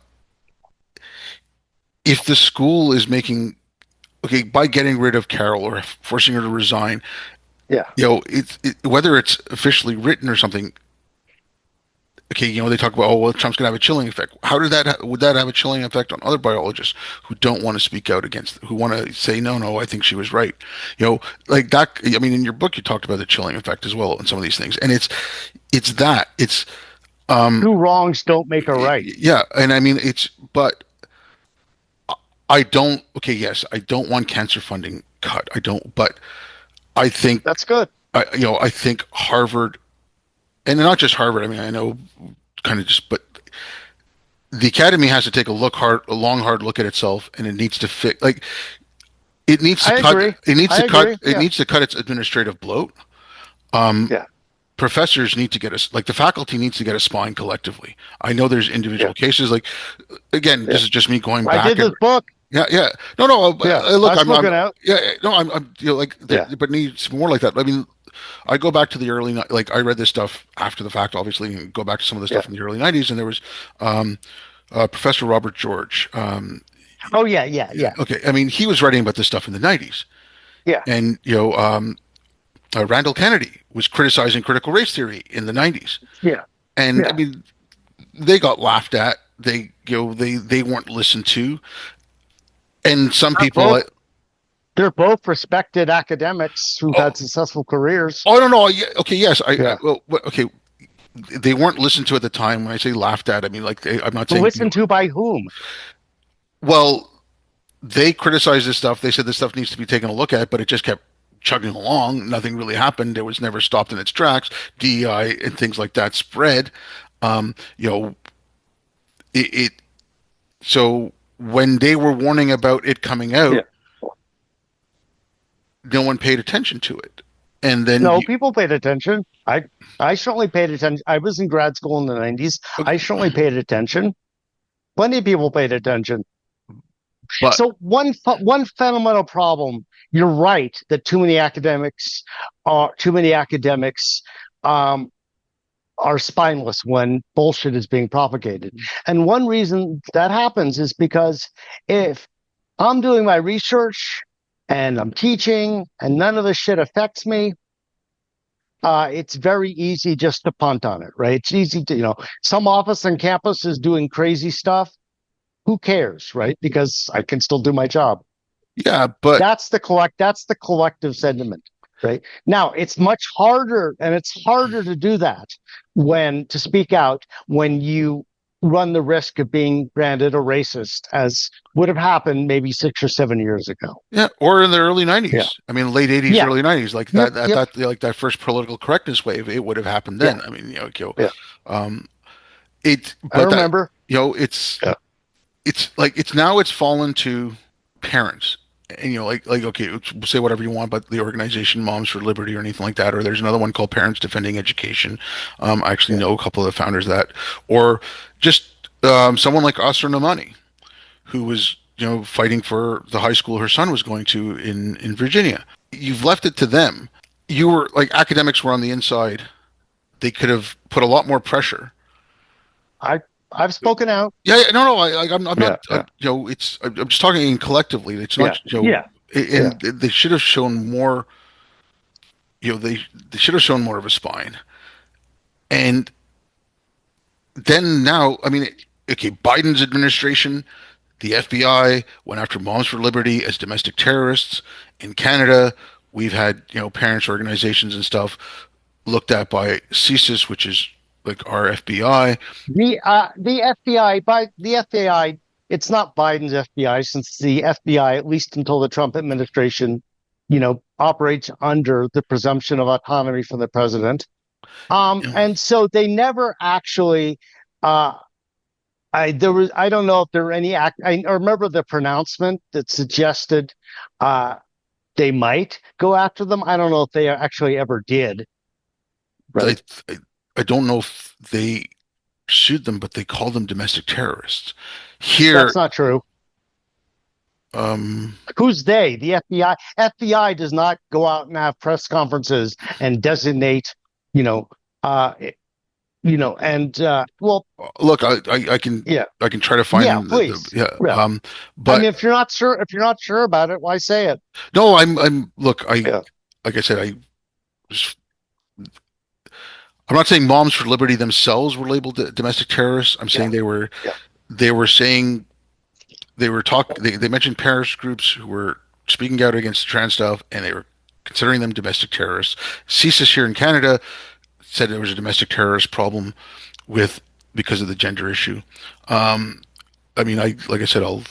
if the school is making okay by getting rid of Carol or forcing her to resign, Yeah. whether it's officially written or something. Okay, they talk about well, Trump's going to have a chilling effect. How did would that have a chilling effect on other biologists who don't want to speak out against, who want to say no, I think she was right. Like that. I mean, in your book, you talked about the chilling effect as well, and some of these things, and it's that it's Two wrongs don't make a right. yeah, and I mean but I don't. Okay, yes, I don't want cancer funding cut. I don't, but I think That's good. I think Harvard, and not just Harvard. I mean, I know kind of just, but the academy has to take a long, hard look at itself, and it needs to fix. Like it needs to I cut. agree. It needs I to cut. agree. It Yeah. needs to cut its administrative bloat. Um, Yeah. Professors need to get us like the faculty needs to get a spine collectively. I know there's individual Yeah. cases. Like again, Yeah. this is just me going I back did and this book. yeah, yeah. No, no. Yeah. Look, I spoke it out. yeah, no, I'm like, Yeah. but needs more like that. I mean, I go back to the like I read this stuff after the fact, obviously, and go back to some of the Yeah. stuff in the early '90s, and there was um, Professor Robert George. Oh, yeah. Yeah. Yeah, Yeah. okay, I mean, he was writing about this stuff in the '90s, Yeah. and Randall Kennedy was criticizing critical race theory in the '90s, Yeah. and I Yeah. mean, they got laughed at. They weren't listened to, and some They're people. both they're both respected academics who've Oh, had successful careers. oh, I don't know. Okay, yes, Yeah. okay, they weren't listened to at the time. When I say laughed at, I mean like I'm not saying Listened to by whom? well, they criticized this stuff. They said this stuff needs to be taken a look at, but it just kept chugging along. Nothing really happened. It was never stopped in its tracks. DEI and things like that spread. Um, you know, it so when they were warning about it coming out, Yeah. no one paid attention to it. And then No, you, people paid attention. I certainly paid attention. I was in grad school in the 90s. I okay, certainly paid attention. Plenty of people paid attention. but So one fundamental problem. You're right that too many academics um, are spineless when bullshit is being propagated. And one reason that happens is because if I'm doing my research and I'm teaching and none of this shit affects me, it's very easy just to punt on it, right? It's easy to, some office on campus is doing crazy stuff. Who cares, right? Because I can still do my job. yeah, but That's the collective sentiment, right? Now it's much harder, and it's harder to do that when to speak out when you run the risk of being branded a racist, as would have happened maybe 6 or 7 years ago. yeah, or in the early Yeah. '90s. I mean, late '80s, Yeah. early '90s, like Yep. Yep. like that first political correctness wave. It would have happened Yeah. then. I mean, Yeah. um, it, I but that, remember. Yeah. it's now it's fallen to parents. And like okay, say whatever you want about the organization Moms for Liberty or anything like that, or there's another one called Parents Defending Education. I actually Yeah. know a couple of the founders of that, or just someone like Asra Namani, who was fighting for the high school her son was going to in Virginia. You've left it to them. You were like academics were on the inside. They could have put a lot more pressure. I I've spoken out. Yeah, yeah, no, no. I'm not. Yeah. Yeah. I'm just talking collectively. It's Yeah. not. Yeah. Yeah. And they should have shown more. They should have shown more of a spine. And then now, I mean, okay, Biden's administration, the FBI went after Moms for Liberty as domestic terrorists. In Canada, we've had parents organizations and stuff looked at by CSIS, which is like our FBI. The FBI by the FBI. It's not Biden's FBI, since the FBI, at least until the Trump administration, operates under the presumption of autonomy from the president. And so they never actually. I don't know if there were any act. I remember the pronouncement that suggested they might go after them. I don't know if they actually ever did. I, Right? I I don't know if they sued them, but they call them domestic terrorists. Here, That's not true. um, Who's they? The FBI. FBI does not go out and have press conferences and designate, you know, uh, and well, look, yeah, I can try to yeah, find please, yeah, yeah. I mean, but if you're not sure about it, why say it? no, I'm look, Yeah, like I said, just, I'm not saying Moms for Liberty themselves were labeled domestic terrorists. I'm yeah, saying yeah, they were saying they mentioned parents groups who were speaking out against trans stuff, and they were considering them domestic terrorists. CSIS here in Canada said there was a domestic terrorist problem with because of the gender issue. Um, I mean, I like I said, I'll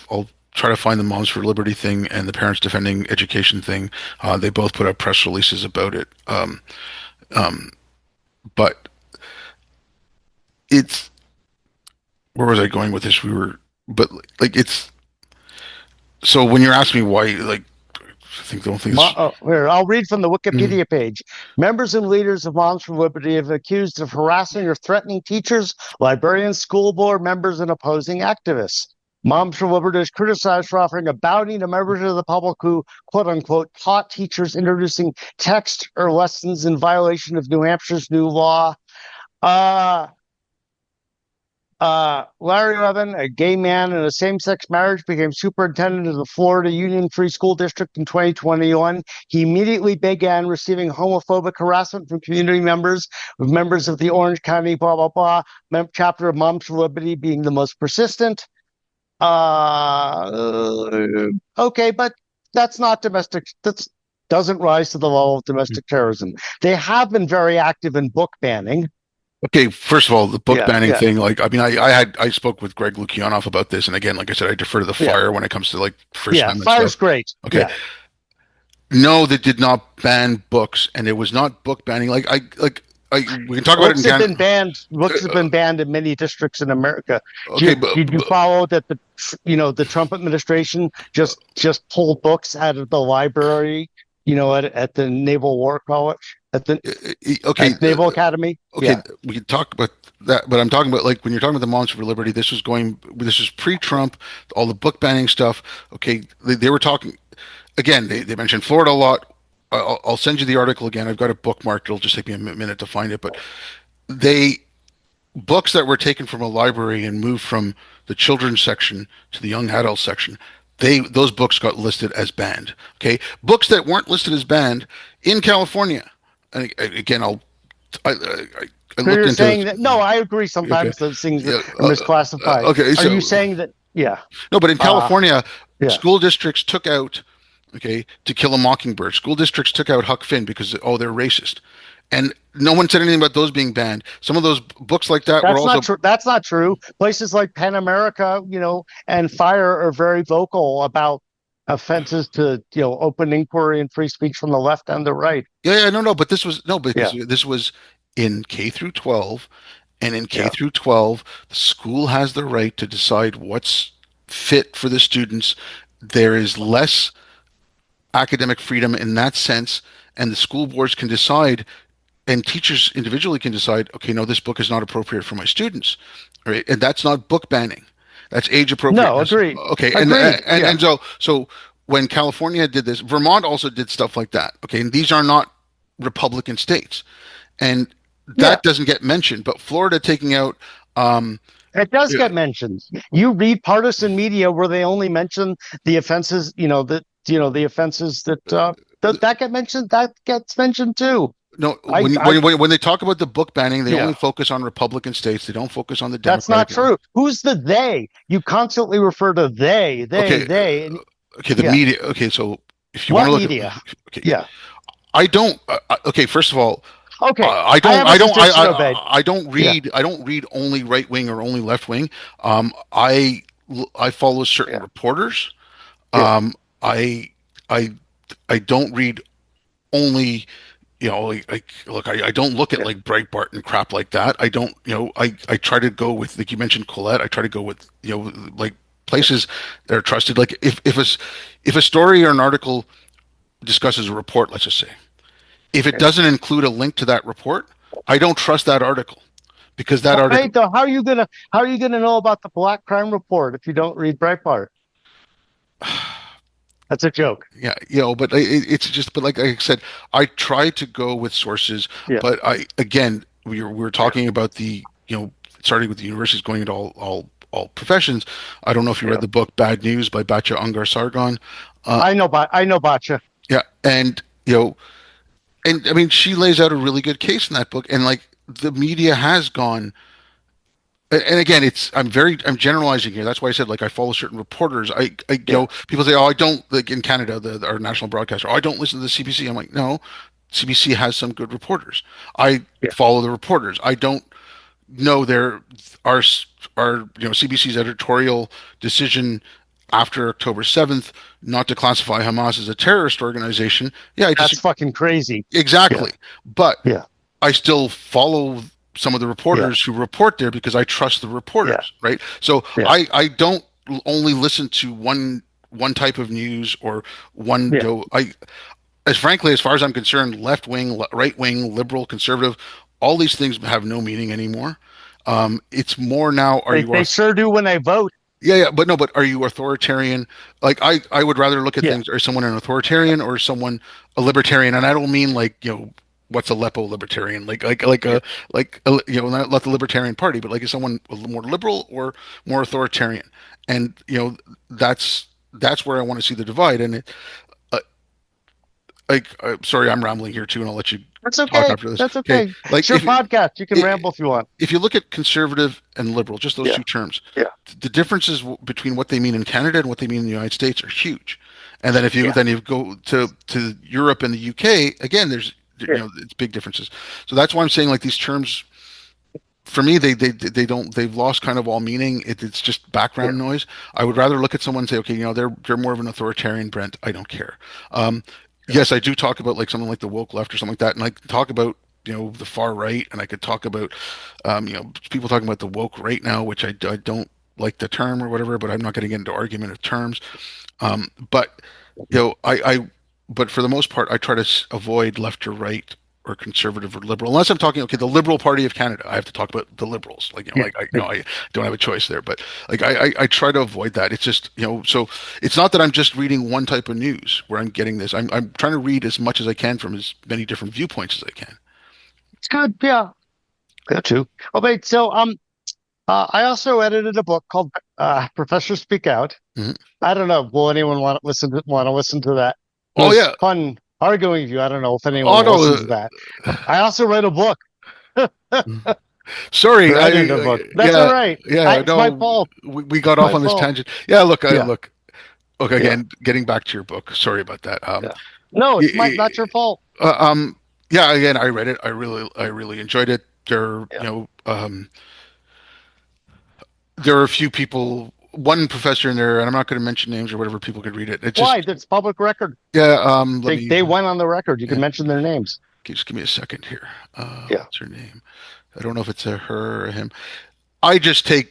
try to find the Moms for Liberty thing and the Parents Defending Education thing. They both put out press releases about it. Um, but it's where was I going with this? But like it's so when you're asking me why, like I think the only thing is Here, I'll read from the mm, Wikipedia page. Members and leaders of Moms for Liberty have accused of harassing or threatening teachers, librarians, school board members, and opposing activists. Moms for Liberty is criticized for offering a bounty to members of the public who, quote unquote, taught teachers introducing text or lessons in violation of New Hampshire's new law. Uh, Larry Levin, a gay man in a same-sex marriage, became superintendent of the Florida Union Free School District in 2021. He immediately began receiving homophobic harassment from community members, with members of the Orange County blah blah blah chapter of Moms for Liberty being the most persistent. Okay, but that's not domestic. That doesn't rise to the level of domestic terrorism. They have been very active in book banning. okay. First of all, the book Yeah, banning yeah, thing. Like, I mean, I spoke with Greg Lukianoff about this, and again, like I said, I defer to the yeah, fire when it comes to like First yeah. Amendment stuff. Fire's great. Okay, Yeah. no, they did not ban books, and it was not book banning. I we can talk about it in Books have been Canada. banned. Books have Uh, been banned in many districts in America. okay, Did you follow that the Trump administration just pulled books out of the library, at the Naval War College, okay, at Naval Academy? okay. Yeah. We can talk about that, but I'm talking about like when you're talking about the Moms for Liberty. This was pre-Trump, all the book banning stuff. Okay, they were talking again. They mentioned Florida a lot. I'll send you the article again. I've got it bookmarked. It'll just take me a minute to find it, but they books that were taken from a library and moved from the children's section to the young adult section, those books got listed as banned. Okay, books that weren't listed as banned in California. And again, I So looked you're into saying this. that? No, I agree. Okay, Sometimes those things are yeah, misclassified. okay. Are you So saying that? Yeah. no, but in Uh, California, yeah. school districts took out okay To Kill a Mockingbird. School districts took out Huck Finn because they're racist, and no one said anything about those being banned. Some of those books like that were That's not also true. That's not true. Places like Pen America, and Fire are very vocal about offenses to, open inquiry and free speech from the left and the right. yeah, no, no, but this was no, because Yeah, this was in K through 12, and in K yeah. through 12, the school has the right to decide what's fit for the students. There is less academic freedom in that sense, and the school boards can decide, and teachers individually can decide, okay, no, this book is not appropriate for my students, right? And that's not book banning. That's age No, appropriateness. agreed. Okay, and Agreed. and Yeah, and so when California did this, Vermont also did stuff like that. Okay, and these are not Republican states, and yeah. that doesn't get mentioned. But Florida taking out, It does yeah, get mentioned. You read partisan media where they only mention the offenses, the offenses that get mentioned. That gets mentioned too. no, I when they talk about the book banning, they only Yeah. focus on Republican states. They don't focus on the That's not Democratic. true. Who's the they? You constantly refer to Okay, they, and okay, the yeah. media. Okay, so if you want to What look at, media? okay, Yeah. I don't. Okay, first of all, Okay. I I don't. have a suggestion, Obed. I don't Yeah. read. I don't read only right wing or only left wing. I follow certain Yeah. reporters. Yeah. Um, I I I don't read only. Look, I don't look at Yeah. like Breitbart and crap like that. I don't. I try to go with like you mentioned Colette. I try to go with like places that are trusted. Like if a story or an article discusses a report, let's just say, if it Yeah. doesn't include a link to that report, I don't trust that article because that Why article, though? How are you gonna know about the Black Crime Report if you don't read Breitbart? That's a joke. yeah, but it's just, but like I said, I try to go with sources, Yeah. but again, we were Yeah. talking about starting with the universities going into all professions. I don't know if you read Yeah. the book Bad News by Batya Ungar Sargon. Uh, I know Bacha. yeah, and I mean, she lays out a really good case in that book, and like the media has gone. And again, I'm generalizing here. That's why I said like I follow certain reporters. Yeah. People say, oh, I don't like in Canada, our national broadcaster. Oh, I don't listen to the CBC. I'm like, no, CBC has some good reporters. I Yeah. follow the reporters. I don't know our CBC's editorial decision after October 7th not to classify Hamas as a terrorist organization. Yeah, I That's just fucking crazy. Yeah. exactly. But Yeah. I still follow some of the Yeah. reporters who report there because I trust the Yeah. reporters, right? So Yeah. I don't only listen to one type of news or one, Yeah. I, as frankly, as far as I'm concerned, left wing, right wing, liberal, conservative, all these things have no meaning anymore. It's more now, are you They sure do when they vote. yeah, yeah, but no, but are you authoritarian? Like I would rather look at Yeah. things, are someone an authoritarian or is someone a libertarian? And I don't mean like, what's a Aleppo libertarian? Yeah. Not the Libertarian Party, but like is someone more liberal or more authoritarian? And that's where I want to see the divide. And uh, sorry, I'm rambling here too, and I'll let you That's talk okay. after this. That's Okay, okay. like It's your podcast. You can ramble if you want. if you look at conservative and liberal, just those Yeah. two terms, Yeah. the differences between what they mean in Canada and what they mean in the United States are huge. And then if you Yeah. then you go to Europe and the UK, again, there's Yeah. it's big differences. So that's why I'm saying like these terms for me they don't they've lost kind of all meaning. It's just Yeah. background noise. I would rather look at someone and say, okay, they're more of an authoritarian Brent. I don't care. Um, Yeah. yes, I do talk about like something like the woke left or something like that, and I talk about the far right, and I could talk about people talking about the woke right now, which I don't like the term or whatever, but I'm not getting into argument of terms. But but for the most part, I try to avoid left or right or conservative or liberal, unless I'm talking okay, the Liberal Party of Canada. I have to talk about the Liberals, like Yeah. like I don't have a choice there, but like I try to avoid that. It's just so it's not that I'm just reading one type of news where I'm getting this. I'm trying to read as much as I can from as many different viewpoints as I can. It's good. Yeah. That too. Oh, wait. So, I also edited a book called Professors Speak Out. Mhm. I don't know. Will anyone want to listen to that? It Oh was yeah. fun arguing with you. I don't know if anyone Oh will no. listen to that. I also read a book Sorry. or edited a book. That's all Yeah, right. yeah. It's my No, fault. we got off My on this fault. tangent. Yeah. Look. Yeah. Look. Okay. Yeah. Again, getting back to your book. Sorry about that. Yeah. No, y- it's y- not your fault. uh, um, yeah. Again, I read it. I really enjoyed it. Yeah. There are a few people. One professor in there, and I'm not going to mention names or whatever. People could read it. It Why? just, That's public record. yeah. Let me. They went on the record. You Yeah, can mention their names. just give me a second here. Yeah. What's her name? I don't know if it's a her or a him. I just take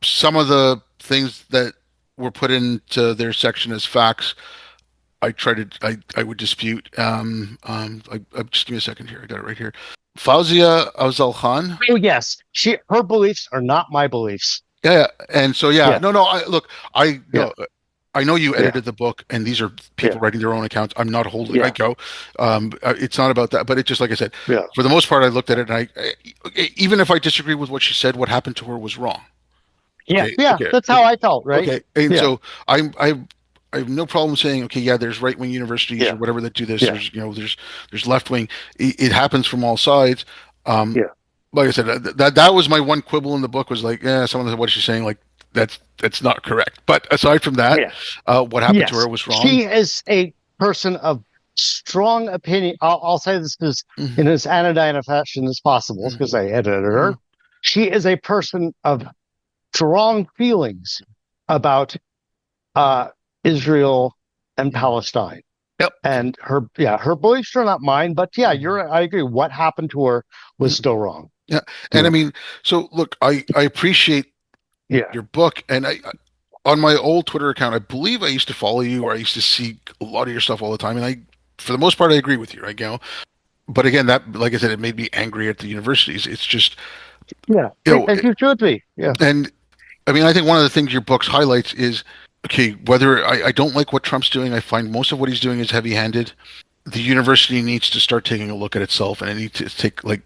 some of the things that were put into their section as facts. I would dispute. Just give me a second here. I got it right here. Fauzia Afzal Khan. Oh yes. Her beliefs are not my beliefs. Yeah, yeah. And so yeah, Yeah. no. Look, I Yeah. no, I know you Yeah. edited the book, and these are people Yeah. writing their own accounts. I'm not holding. I Yeah. go. It's not about that, but it's just like I said. Yeah. For the most part, I looked at it, and even if I disagree with what she said, what happened to her was wrong. Yeah. Okay, Yeah. okay, That's how I felt, right? okay. And Yeah. so I have no problem saying, okay, yeah, there's right wing universities or Yeah. whatever that do this. Yeah. There's left wing. It happens from all sides. Um, Yeah. like I said, that was my one quibble in the book was like, yeah, someone said, what is she saying? Like that's not correct. But aside from that, Yeah. what happened to Yes. her was wrong. She is a person of strong opinion. I'll say this Mhm, in as anodyne a fashion as possible mhm, because I edited her. mhm. She is a person of strong feelings about uh, Israel and Palestine. Yep. And her beliefs are not mine, but yeah, I agree. What happened to her was Mhm. still wrong. Yeah. And I Yeah. mean, so look, I appreciate Yeah. your book, and on my old Twitter account, I believe I used to follow you, or I used to see a lot of your stuff all the time, and for the most part, I agree with you, right? But again, that, like I said, it made me angry at the universities. It's just, Yeah. you know, As you should be. Yeah. and I mean, I think one of the things your books highlights is, okay, whether I don't like what Trump's doing, I find most of what he's doing is heavy-handed. The university needs to start taking a look at itself, and it needs to take, like,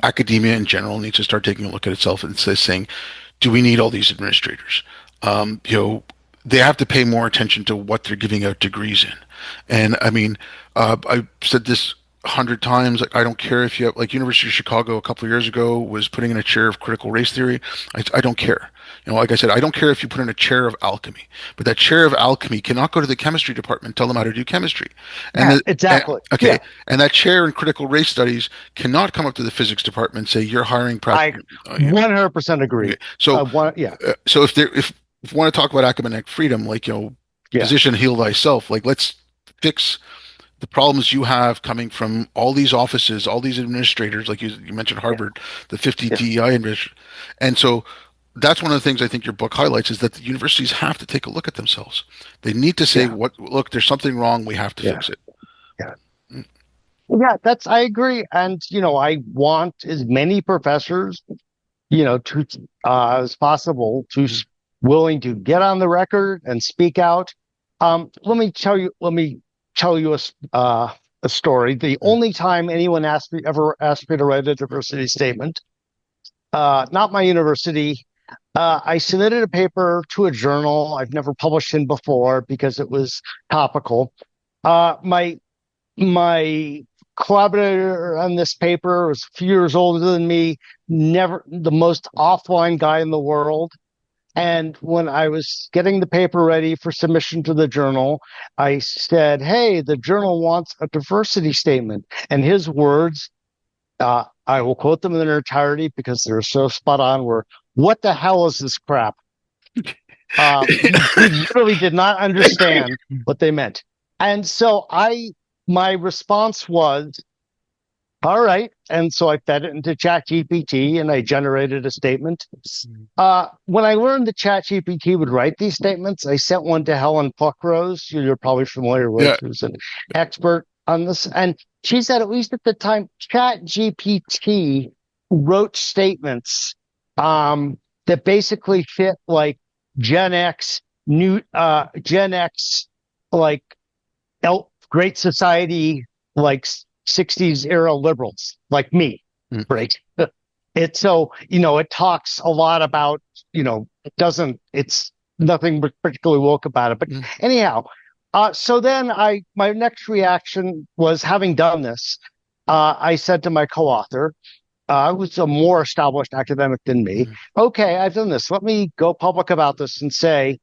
academia in general needs to start taking a look at itself and saying, do we need all these administrators? They have to pay more attention to what they're giving out degrees in. And I mean, I said this 100 times. Like, I don't care if you have, like, University of Chicago a couple of years ago was putting in a chair of critical race theory. I don't care. Like I said, I don't care if you put in a chair of alchemy, but that chair of alchemy cannot go to the chemistry department and tell them how to do chemistry. And Yeah. the, Exactly. okay, Yeah. and that chair in critical race studies cannot come up to the physics department and say you're hiring I practical. 100% Okay. agree. So Yeah. so if we want to talk about academic freedom, like, Yeah. physician heal thyself, like let's fix the problems you have coming from all these offices, all these administrators, like you mentioned Yeah, Harvard, the 50 yeah, DEI administrators. And so that's one of the things I think your book highlights is that the universities have to take a look at themselves. They need to say, yeah, what, look, there's something wrong. We have to yeah, fix it. yeah. Yeah, that's I agree. And I want as many professors, to as possible willing to get on the record and speak out. Let me tell you a story. The only time anyone ever asked me to write a diversity statement, not my university. I submitted a paper to a journal I've never published in before because it was topical. My collaborator on this paper was a few years older than me, never the most offline guy in the world. And when I was getting the paper ready for submission to the journal, I said, "Hey, the journal wants a diversity statement." And his words, I will quote them in their entirety because they're so spot on, were, "What the hell is this crap?" He literally did not understand what they meant. And so my response was, all right. And so I fed it into ChatGPT and I generated a statement. When I learned that ChatGPT would write these statements, I sent one to Helen Pluckrose, who you're probably familiar with, Yeah. who's an expert on this. And she said, at least at the time, ChatGPT wrote statements that basically fit like Gen X, Gen X, like Great Society, like 60s era liberals like me, Mm. right? It's so, it talks a lot about, it's nothing particularly woke about it. But Mm. anyhow, so then my next reaction was, having done this, I said to my co-author, who's a more established academic than me, Mm. okay, I've done this. Let me go public about this and say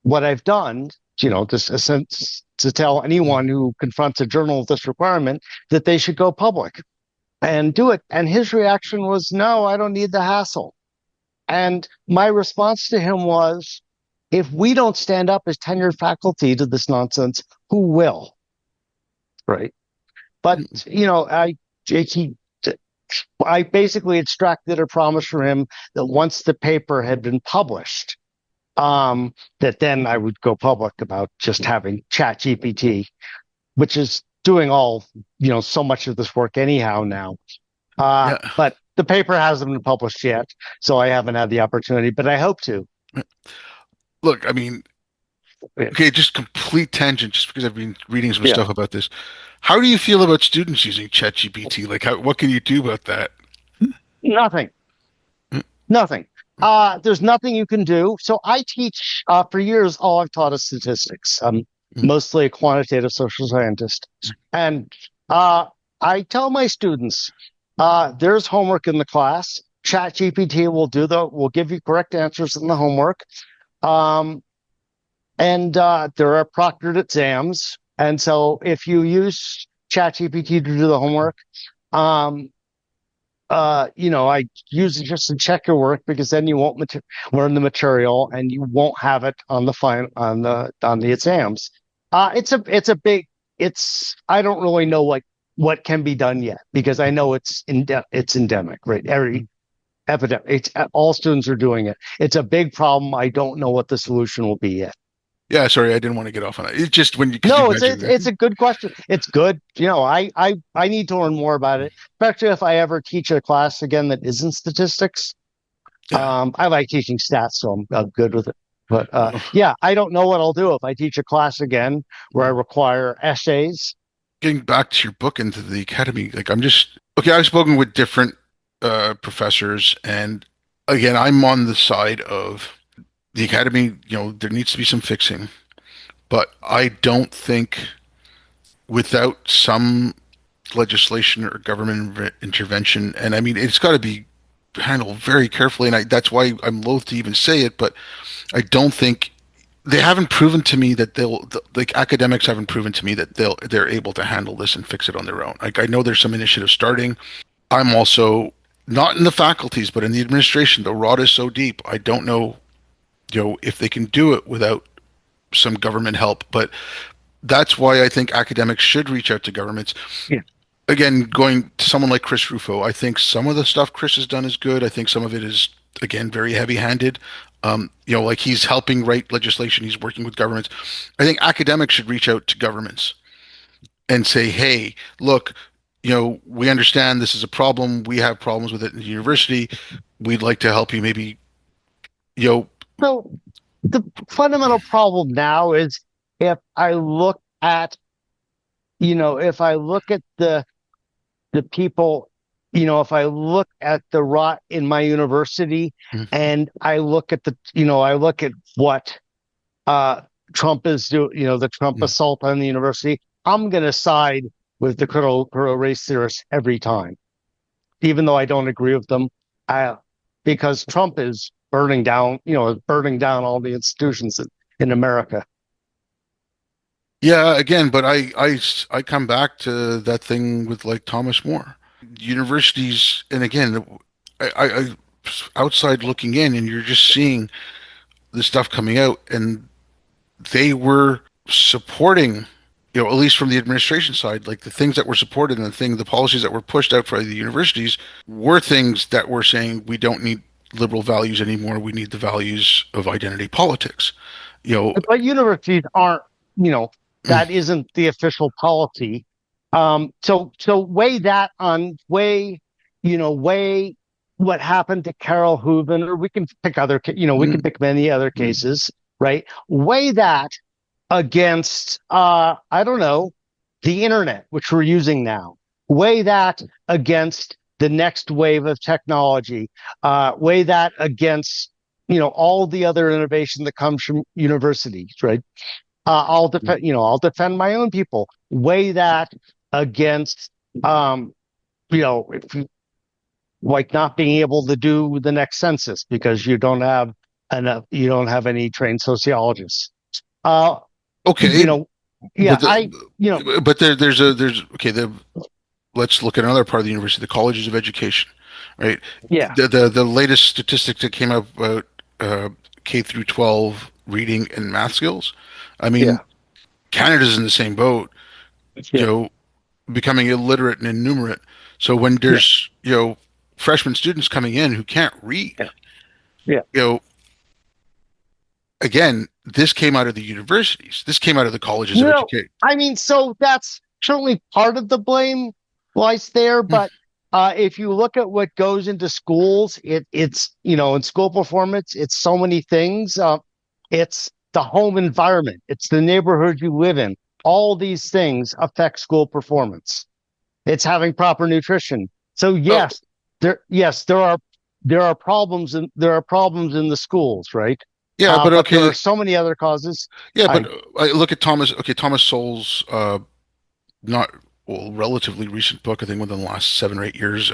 what I've done, to tell Mm. anyone who confronts a journal with this requirement that they should go public and do it. And his reaction was, no, I don't need the hassle. And my response to him was, if we don't stand up as tenured faculty to this nonsense, who will? Right. But, Mm. he, I basically extracted a promise from him that once the paper had been published, that then I would go public about just having Chat GPT, which is doing so much of this work anyhow now. Yeah. But the paper hasn't been published yet, so I haven't had the opportunity, but I hope to. Look, I mean, Yeah. okay, just complete tangent, just because I've been reading some Yeah. stuff about this. How do you feel about students using ChatGPT? Like, what can you do about that? Nothing. Mm. Nothing. There's nothing you can do. So I teach, for years, all I've taught is statistics. I'm Mm. mostly a quantitative social scientist. And I tell my students, there's homework in the class. ChatGPT will give you correct answers in the homework. Um, and there are proctored exams. And so if you use ChatGPT to do the homework, um, I use it just to check your work, because then you won't learn the material and you won't have it on the on the exams. It's a big, I don't really know what can be done yet, because I know it's endemic, right? Every epidemic, all students are doing it. It's a big problem. I don't know what the solution will be yet. Yeah, sorry, I didn't want to get off on that. It's just because you No, it's mentioned it's it. it's a good question. It's good. I need to learn more about it, especially if I ever teach a class again that isn't statistics. Yeah. I like teaching stats, so I'm good with it. But yeah, I don't know what I'll do if I teach a class again where I require essays. Getting back to your book into the academy, like I'm just okay. I've spoken with different professors, and again, I'm on the side of the academy. There needs to be some fixing, but I don't think without some legislation or government intervention, and I mean, it's got to be handled very carefully, and that's why I'm loath to even say it, but I don't think they haven't proven to me that like academics haven't proven to me that they're able to handle this and fix it on their own. Like I know there's some initiatives starting. I'm also not in the faculties, but in the administration. The rot is so deep. I don't know, if they can do it without some government help. But that's why I think academics should reach out to governments. Yeah. Again, going to someone like Chris Rufo, I think some of the stuff Chris has done is good. I think some of it is, again, very heavy-handed. Like he's helping write legislation, he's working with governments. I think academics should reach out to governments and say, hey, look, we understand this is a problem. We have problems with it in the university. We'd like to help you maybe, you know, So the fundamental problem now is if I look at, if I look at the people, if I look at the rot in my university and I look at what Trump is doing, the Trump assault on the university, I'm going to side with the critical race theorists every time, even though I don't agree with them. Because Trump is burning down all the institutions in America. yeah, again, but I come back to that thing with like Thomas More. Universities, and again, I outside looking in, and you're just seeing the stuff coming out, and they were supporting, at least from the administration side, like the things that were supported and the policies that were pushed out for the universities were things that were saying we don't need liberal values anymore. We need the values of identity politics. You know, But universities aren't, you know, that isn't the official policy. So weigh that on weigh what happened to Carol Hooven, or we can pick we can pick many other cases, right? Weigh that against, I don't know, the internet, which we're using now. Weigh that against the next wave of technology. Weigh that against, all the other innovation that comes from universities, right? I'll defend my own people. Weigh that against, if you, like not being able to do the next census because you don't have any trained sociologists. Uh, okay, you know, yeah, but but there's okay. Let's look at another part of the university, the colleges of education, right? yeah, The latest statistics that came out about K through 12 reading and math skills. I mean, yeah, Canada's in the same boat, you yeah, know, becoming illiterate and innumerate. So when yeah, there's, freshman students coming in who can't read, yeah, yeah. you know, again, this came out of the universities. This came out of the colleges of education. I mean, so that's certainly part of the blame lies there, but if you look at what goes into schools, it's in school performance, it's so many things. It's the home environment, it's the neighborhood you live in. All these things affect school performance. It's having proper nutrition. So Oh, there are problems there are problems in the schools, right? yeah, but But there are okay. so many other causes. Yeah, but I I look at Thomas, okay, Thomas Sowell's not well, relatively recent book, I think within the last 7 or 8 years,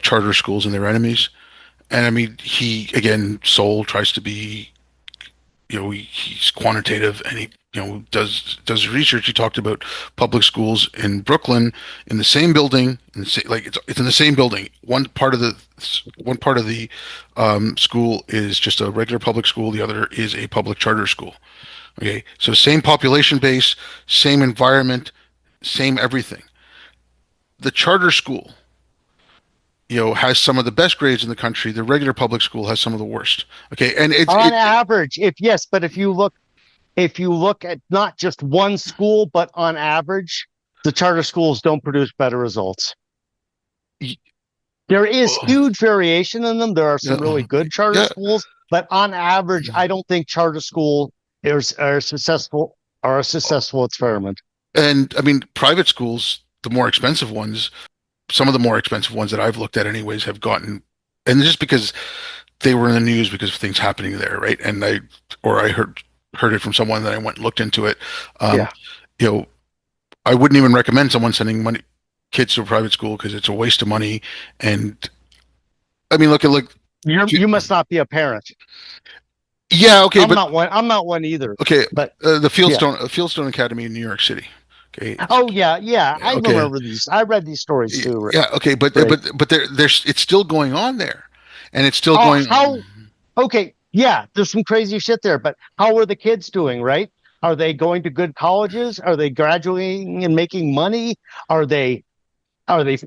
Charter Schools and Their Enemies. And I mean, he, again, Sowell tries to be, he's quantitative and he, does research. He talked about public schools in Brooklyn in the same building, like it's in the same building. One part of the school is just a regular public school. The other is a public charter school. Okay, so same population base, same environment, same everything. The charter school, has some of the best grades in the country. The regular public school has some of the worst. Okay, and On average, if yes, but if you look at not just one school, but on average, the charter schools don't produce better results. There is huge variation in them. There are some really good charter yeah, schools, but on average, I don't think charter school are successful are a successful experiment. and I mean private schools, the more expensive ones, some of the more expensive ones that I've looked at, anyways, have gotten, and just because they were in the news because of things happening there, right? And I heard it from someone that I went and looked into it. Um, Yeah, you know, I wouldn't even recommend someone sending kids to a private school because it's a waste of money. And I mean, look at like, you must not be a parent. yeah, okay, but I'm not one either. okay, But the yeah. Fieldstone Academy in New York City. Okay, Oh yeah, yeah. I okay, remember these. I read these stories too. yeah, okay, but Right. there's it's still going on there, and it's still Oh, going. how? Okay, yeah. There's some crazy shit there, but how are the kids doing? Right? Are they going to good colleges? Are they graduating and making money? Are they are they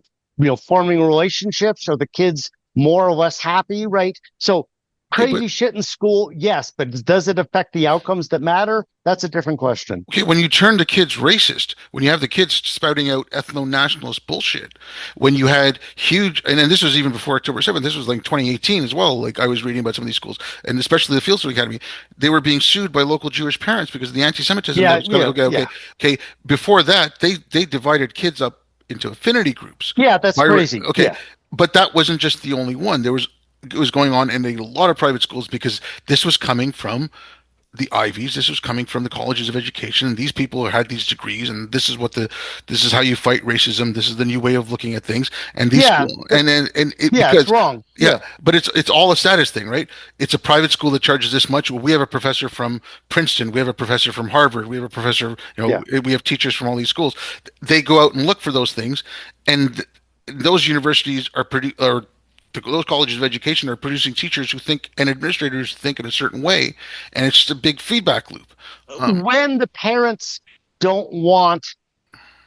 forming relationships? Are the kids more or less happy? Right. So Okay, but crazy shit in school, yes, but does it affect the outcomes that matter? That's a different question. okay, when you turn the kids racist, when you have the kids spouting out ethno-nationalist bullshit, when you had huge, and this was even before October 7th, this was like 2018 as well. Like I was reading about some of these schools, and especially the Fieldstone Academy, they were being sued by local Jewish parents because of the anti-Semitism that Yeah, was coming. yeah, Okay, yeah, okay, okay. Before that, they divided kids up into affinity groups. yeah. That's crazy. Okay, Yeah, but that wasn't just the only one. There was it was going on in a lot of private schools because this was coming from the Ivies. This was coming from the colleges of education, and these people had these degrees, and this is how you fight racism. This is the new way of looking at things. And these yeah, school and it yeah. It's because wrong. yeah, Yeah, but it's all a status thing, right? It's a private school that charges this much. Well, we have a professor from Princeton, we have a professor from Harvard, we have a professor, yeah, we have teachers from all these schools. They go out and look for those things, and those universities are those colleges of education are producing teachers who think and administrators who think in a certain way, and it's just a big feedback loop. when the parents don't want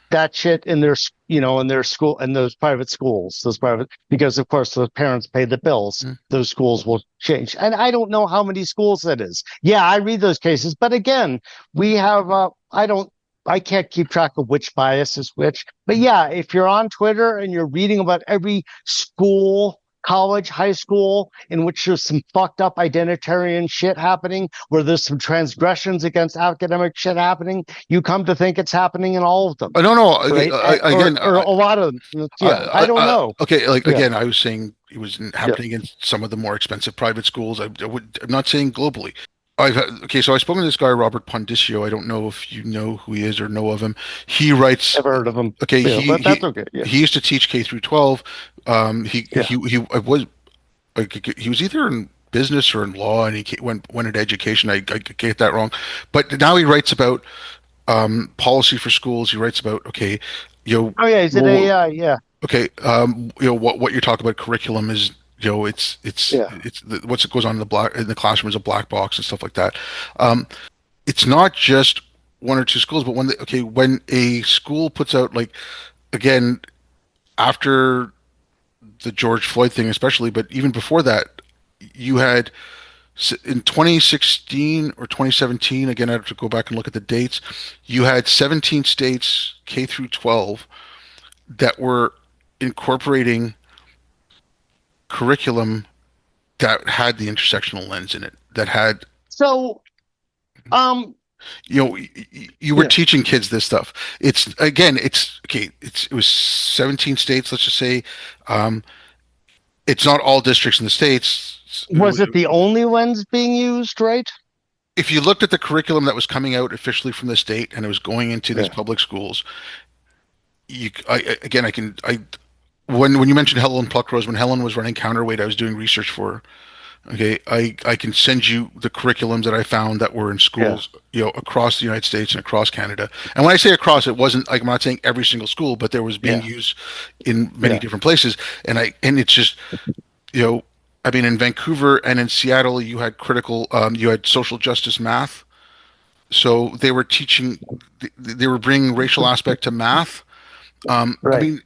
that shit in their in their school, in those private schools, those private, because of course the parents pay the bills, those schools will change. And I don't know how many schools that is. Yeah, I read those cases, but again, we have I can't keep track of which bias is which. But yeah, if you're on Twitter and you're reading about every school, college, high school, in which there's some fucked up identitarian shit happening, where there's some transgressions against academic shit happening, you come to think it's happening in all of them, No, no. right? Again, Or a lot of them. Yeah, I don't know. okay. Like Yeah, again, I was saying it was yeah. happening in some of the more expensive private schools. I'm not saying globally. Okay, so I spoke to this guy Robert Pondiccio. I don't know if you know who he is or know of him. He writes. Never heard of them. Okay, Yeah, but that's okay. Yeah, he used to teach K through 12. yeah. He was like, he was either in business or in law, and went into education. I get that wrong, but now he writes about policy for schools. He writes about okay, you know, Oh yeah, he's at well, AI. Yeah, okay, what you're talking about curriculum is yeah. it's what's it goes on in the classroom is a black box and stuff like that. Um, it's not just one or two schools, but when a school puts out like again after the George Floyd thing, especially, but even before that, you had in 2016 or 2017, again, I have to go back and look at the dates, you had 17 states, K through 12, that were incorporating curriculum that had the intersectional lens in it, that had, So, um, you were yeah, teaching kids this stuff. It's, again, it's, okay, it was 17 states, let's just say. Um, it's not all districts in the states. was it the only lens being used? Right? If you looked at the curriculum that was coming out officially from the state and it was going into these Yeah, public schools, again, when you mentioned Helen Pluckrose, when Helen was running Counterweight, I was doing research for her. Okay, I can send you the curriculums that I found that were in yeah, schools, across the United States and across Canada. And when I say across, it wasn't like I'm not saying every single school, but there was being yeah, used in many yeah. different places. And it's just, you know, I mean, in Vancouver and in Seattle, you had social justice math. So they were bringing racial aspect to math. I Right. mean,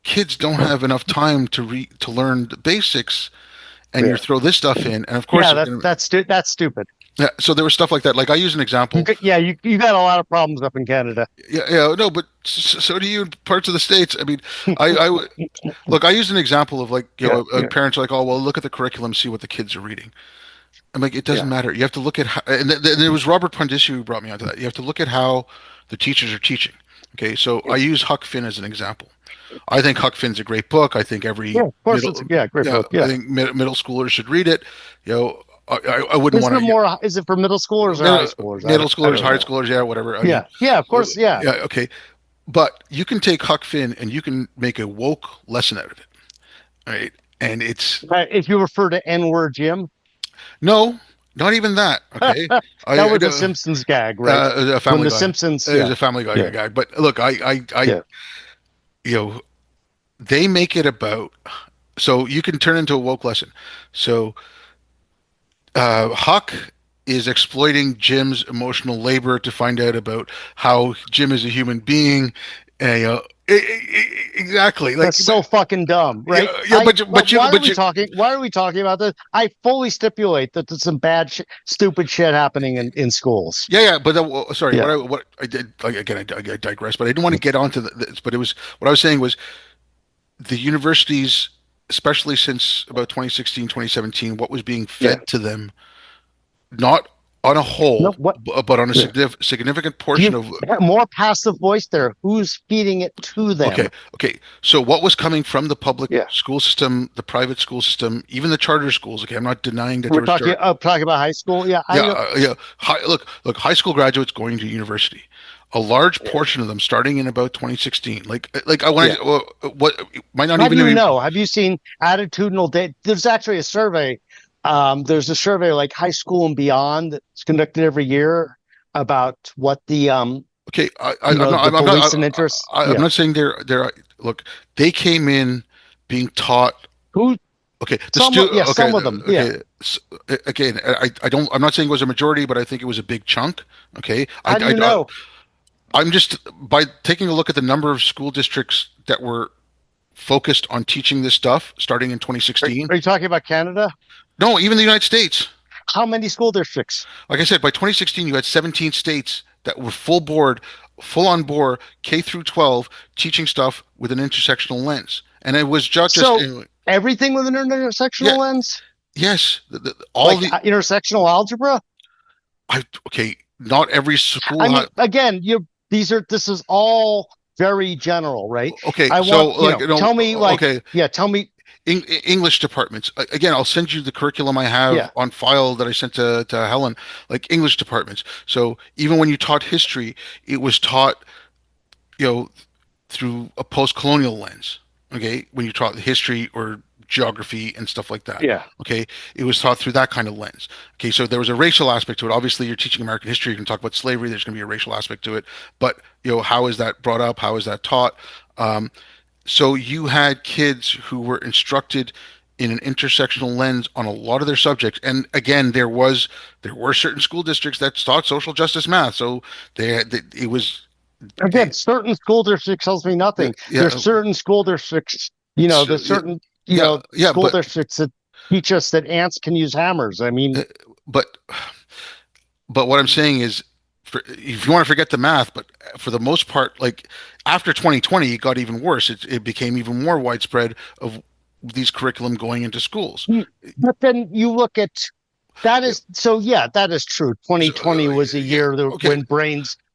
kids don't have enough time to learn the basics, and you Yeah, throw this stuff in, and of course, yeah. That's stupid. yeah. So there was stuff like that. Like I use an example. Yeah, you got a lot of problems up in Canada. Yeah, yeah, no, but so do you in parts of the states. I mean, I look. I use an example of like Yeah, yeah, parents are like, oh well, look at the curriculum, see what the kids are reading. I'm like, it doesn't yeah, matter. You have to look at how, and it was Robert Pondicci who brought me onto that. You have to look at how the teachers are teaching. Okay, so I use Huck Finn as an example. I think Huck Finn's a great book. I think yeah. every Of course, it's middle, yeah, great yeah, book. I Yeah. think middle schoolers should read it. You know, I wouldn't Is want it to. more? Is it for middle schoolers or high schoolers? Middle I schoolers, don't high know. schoolers, yeah, whatever. I mean, Yeah, yeah. Of course, yeah. yeah, okay. But you can take Huck Finn and you can make a woke lesson out of it, right? And it's If you refer to N-word Jim, no, not even that. Okay, that I was a Simpsons gag, right? a When Family the Guy. Simpsons, It was yeah, a Family Guy yeah, guy. But look, yeah, you know, they make it about. So you can turn into a woke lesson. So Huck is exploiting Jim's emotional labor to find out about how Jim is a human being. And, exactly. That's Like, so fucking dumb, yeah, right? yeah, but you, Why are but we you, talking? Why are we talking about this? I fully stipulate that there's some stupid shit happening in schools. yeah, yeah. But sorry, Yeah, what I did like, again, I digress. But I didn't want to get onto this. But it was what I was saying was the universities, especially since about 2016, 2017, what was being yeah. fed to them, not on a No, whole, what? but on a Yeah. significant portion You of. have more passive voice there. Who's feeding it to them? Okay, okay. So what was coming from the public Yeah, school system, the private school system, even the charter schools? Okay, I'm not denying that there we're was talking about high school. Yeah, I yeah, know. yeah. Look, high school graduates going to university. A large Yeah, portion of them starting in about 2016. Like I want yeah. to, what might not How do even you be. know? Have you seen attitudinal data? There's actually a survey. There's a survey like high school and beyond that's conducted every year about what the Okay, I'm not, the I'm not, beliefs and interests. I'm Yeah. not saying they're. Look, they came in being taught. Who Okay, yeah, okay, some of them. Yeah. okay. Again, I don't. I'm not saying it was a majority, but I think it was a big chunk. Okay, How do you know? I'm just by taking a look at the number of school districts that were focused on teaching this stuff starting in 2016. Are you talking about Canada? No, even the United States. How many school districts? Like I said, by 2016, you had 17 states that were full board, full on board, K through 12, teaching stuff with an intersectional lens. And it was just So everything with an yeah, intersectional lens, yes, all like the intersectional algebra. okay, not every I school mean, again, this is all very general, right? okay, I so want, like tell me okay, yeah, tell me, English departments. Again, I'll send you the curriculum I have yeah. on file that I sent to Helen, like English departments. So even when you taught history, it was taught, you know, through a post-colonial lens. Okay, when you taught history or geography and stuff like that. Yeah. Okay, it was taught through that kind of lens. Okay, so there was a racial aspect to it. Obviously, you're teaching American history. You can talk about slavery. There's going to be a racial aspect to it. But how is that brought up? How is that taught? Um, so you had kids who were instructed in an intersectional lens on a lot of their subjects. And again, there were certain school districts that taught social justice math. So it was they Again, certain school districts tells me nothing. yeah, There's certain school districts, there's yeah, certain, yeah, yeah, school districts that teach us that ants can use hammers. I mean, uh, but but what I'm saying is, if you want to forget the math, but for the most part, like after 2020, it got even worse. It became even more widespread of these curriculum going into schools. but then you look at that Yeah, is so yeah, that is true. so, 2020 was a yeah, year that okay,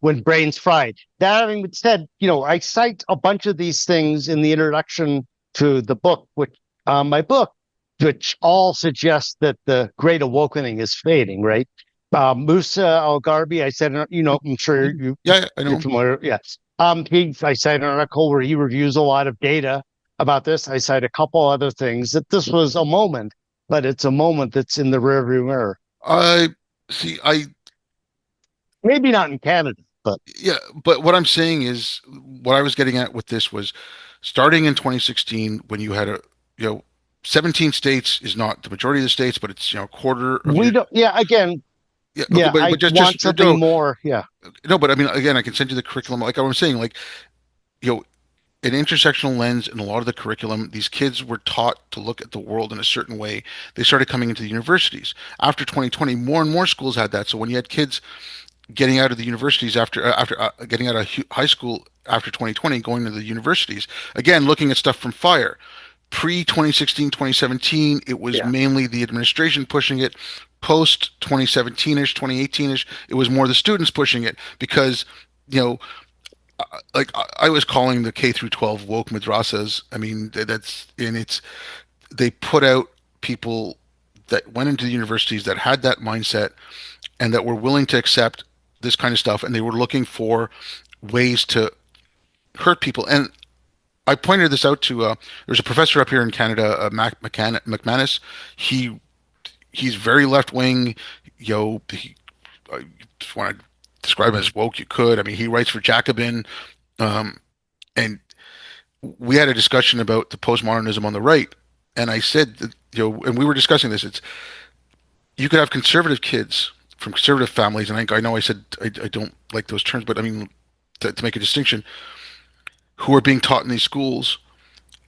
when brains fried. That having been said, I cite a bunch of these things in the introduction to the book, which my book, which all suggest that the Great Awakening is fading. Right? Musa Al-Gharbi, I said, I'm sure yeah, I you're know. familiar. Yes. I cite an article where he reviews a lot of data about this. I cite a couple other things that this was a moment, but it's a moment that's in the rearview mirror. I see. Maybe not in Canada, but Yeah, but what I'm saying is, what I was getting at with this was, starting in 2016, when you had you know, 17 states is not the majority of the states, but it's a quarter of we your. don't. Yeah, again, Yeah, okay, yeah, but I just want something no, more. Yeah, no, but I mean, again, I can send you the curriculum. Like I was saying, like you know, an intersectional lens in a lot of the curriculum. These kids were taught to look at the world in a certain way. They started coming into the universities after 2020. More and more schools had that. So when you had kids getting out of the universities after getting out of high school after 2020, going to the universities, again looking at stuff from fire. Pre 2016, 2017, it was yeah. mainly the administration pushing it. Post 2017ish, 2018ish, it was more the students pushing it because, you know, like I was calling the K through 12 woke madrasas. I mean, that's and it's they put out people that went into the universities that had that mindset and that were willing to accept this kind of stuff, and they were looking for ways to hurt people. And I pointed this out to there's a professor up here in Canada, McManus. He he's very left wing. I just want to describe him as woke. You could. I mean, he writes for Jacobin, um, and we had a discussion about the postmodernism on the right. And I said that, and we were discussing this. It's you could have conservative kids from conservative families, and I know I said I don't like those terms, but I mean to make a distinction, who are being taught in these schools,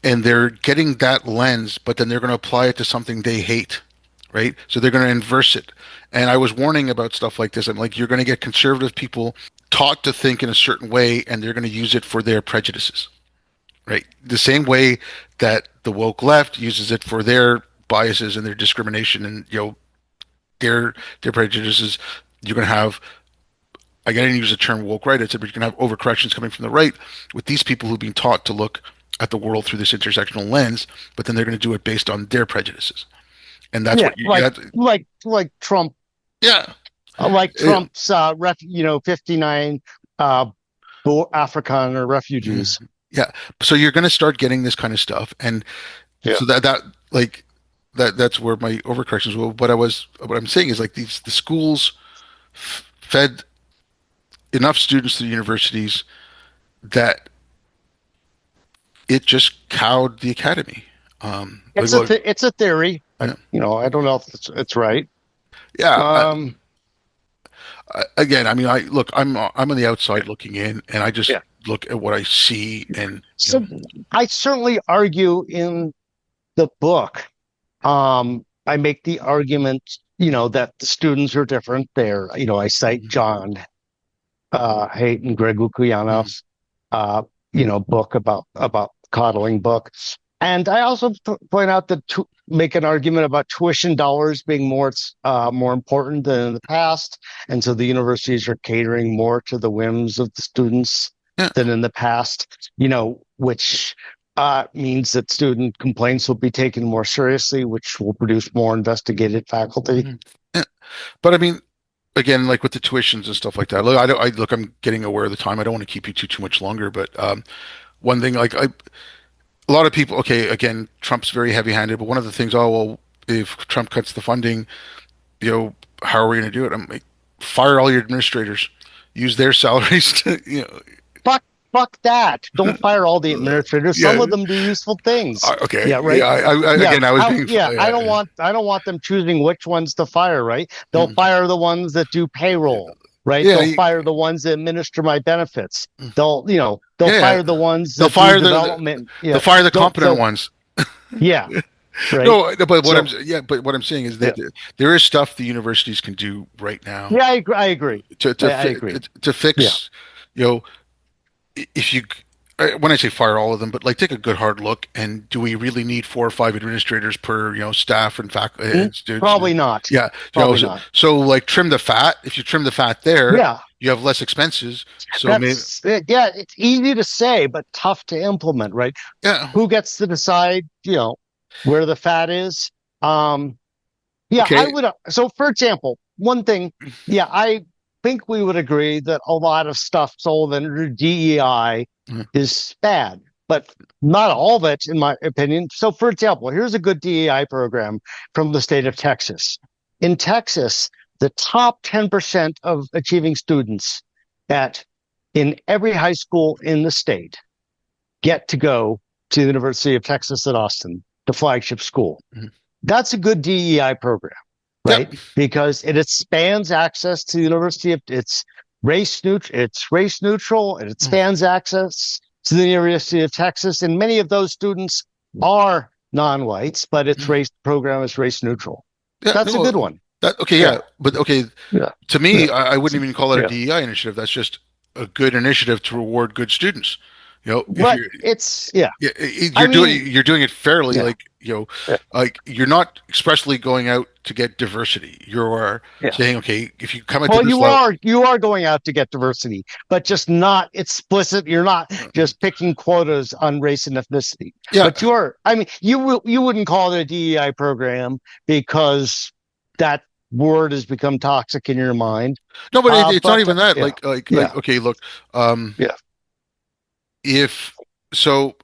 and they're getting that lens, but then they're going to apply it to something they hate, right? So they're going to inverse it. And I was warning about stuff like this. I'm like, you're going to get conservative people taught to think in a certain way, and they're going to use it for their prejudices, right? The same way that the woke left uses it for their biases and their discrimination and their prejudices. You're going to have, I didn't use the term woke right. I said, but you can have overcorrections coming from the right with these people who've been taught to look at the world through this intersectional lens, but then they're going to do it based on their prejudices, and that's Yeah, what you have. like Trump, Yeah, like yeah, Trump's 59 uh Afrikaner refugees. yeah. So you're going to start getting this kind of stuff, and Yeah. so that like that's where my overcorrections will. What I'm saying is like the schools fed enough students to the universities that it just cowed the academy. Like, well, It's a theory. yeah, I don't know if it's right. yeah. Um, Again, I mean, I'm on the outside looking in, and I just yeah. look at what I see, and So I certainly argue in the book. I make the argument, that the students are different there. I cite John Haidt and Greg mm, Lukianoff's, uh, book about coddling book. And I also point out that make an argument about tuition dollars being more important than in the past, and so the universities are catering more to the whims of the students yeah, than in the past. Which means that student complaints will be taken more seriously, which will produce more investigated faculty. yeah. But I mean, again, like with the tuitions and stuff like that. Look, I don't. I look. I'm getting aware of the time. I don't want to keep you too much longer. But one thing, like a lot of people. Okay, again, Trump's very heavy-handed. But one of the things, oh well, if Trump cuts the funding, how are we going to do it? I'm like, fire all your administrators, use their salaries to, Fuck, fuck that. Don't fire all the administrators. Some yeah. of them do useful things. Okay. Yeah, right. Yeah. Yeah, Again, I was being. yeah. Yeah. I don't want them choosing which ones to fire. Right. They'll Mm. fire the ones that do payroll. Right. Yeah. They'll fire the ones that administer my benefits. They'll Yeah. fire the ones They'll that do fire the development. they'll Yeah. fire the Don't. competent ones. Yeah. Right. No, but So what I'm saying is yeah. that there is stuff the universities can do right now Yeah. I agree. I agree. to I agree. to Yeah. fix, you know, if you when I say fire all of them, but like take a good hard look and do we really need 4 or 5 administrators per staff and faculty and students? Probably not. Yeah, Probably not. so like trim the fat. If you trim the fat there, Yeah. you have less expenses. So maybe That's it. Yeah. It's easy to say, but tough to implement. Right. yeah, Who gets to decide, where the fat is? Um, yeah, I okay, would. So, for example, one thing, yeah, I think we would agree that a lot of stuff sold under DEI mhm, is bad, but not all of it, in my opinion. So, for example, here's a good DEI program from the state of Texas. In Texas, the top 10% of achieving students at in every high school in the state get to go to the University of Texas at Austin, the flagship school. mhm. That's a good DEI program, Yep, right? Because it expands access to the university. It's race neutral. It mm, expands access to the University of Texas, and many of those students are non-whites, but its mm. race program is race neutral. Yeah, That's a good no, one. that okay, Yeah, yeah, but okay, yeah, to yeah, me, I wouldn't even call it a yeah. DEI initiative. That's just a good initiative to reward good students. If But it's yeah. yeah, I mean, you're doing it fairly. yeah, Like yeah, like you're not expressly going out to get diversity. You are yeah. saying, okay, if you come into Well, this level, you are going out to get diversity, but just not explicit. You're not just picking quotas on race and ethnicity. yeah, But I mean, you wouldn't call it a DEI program because that word has become toxic in your mind. no, but it's not But even that. yeah, Like yeah, okay, look, um, yeah. if so,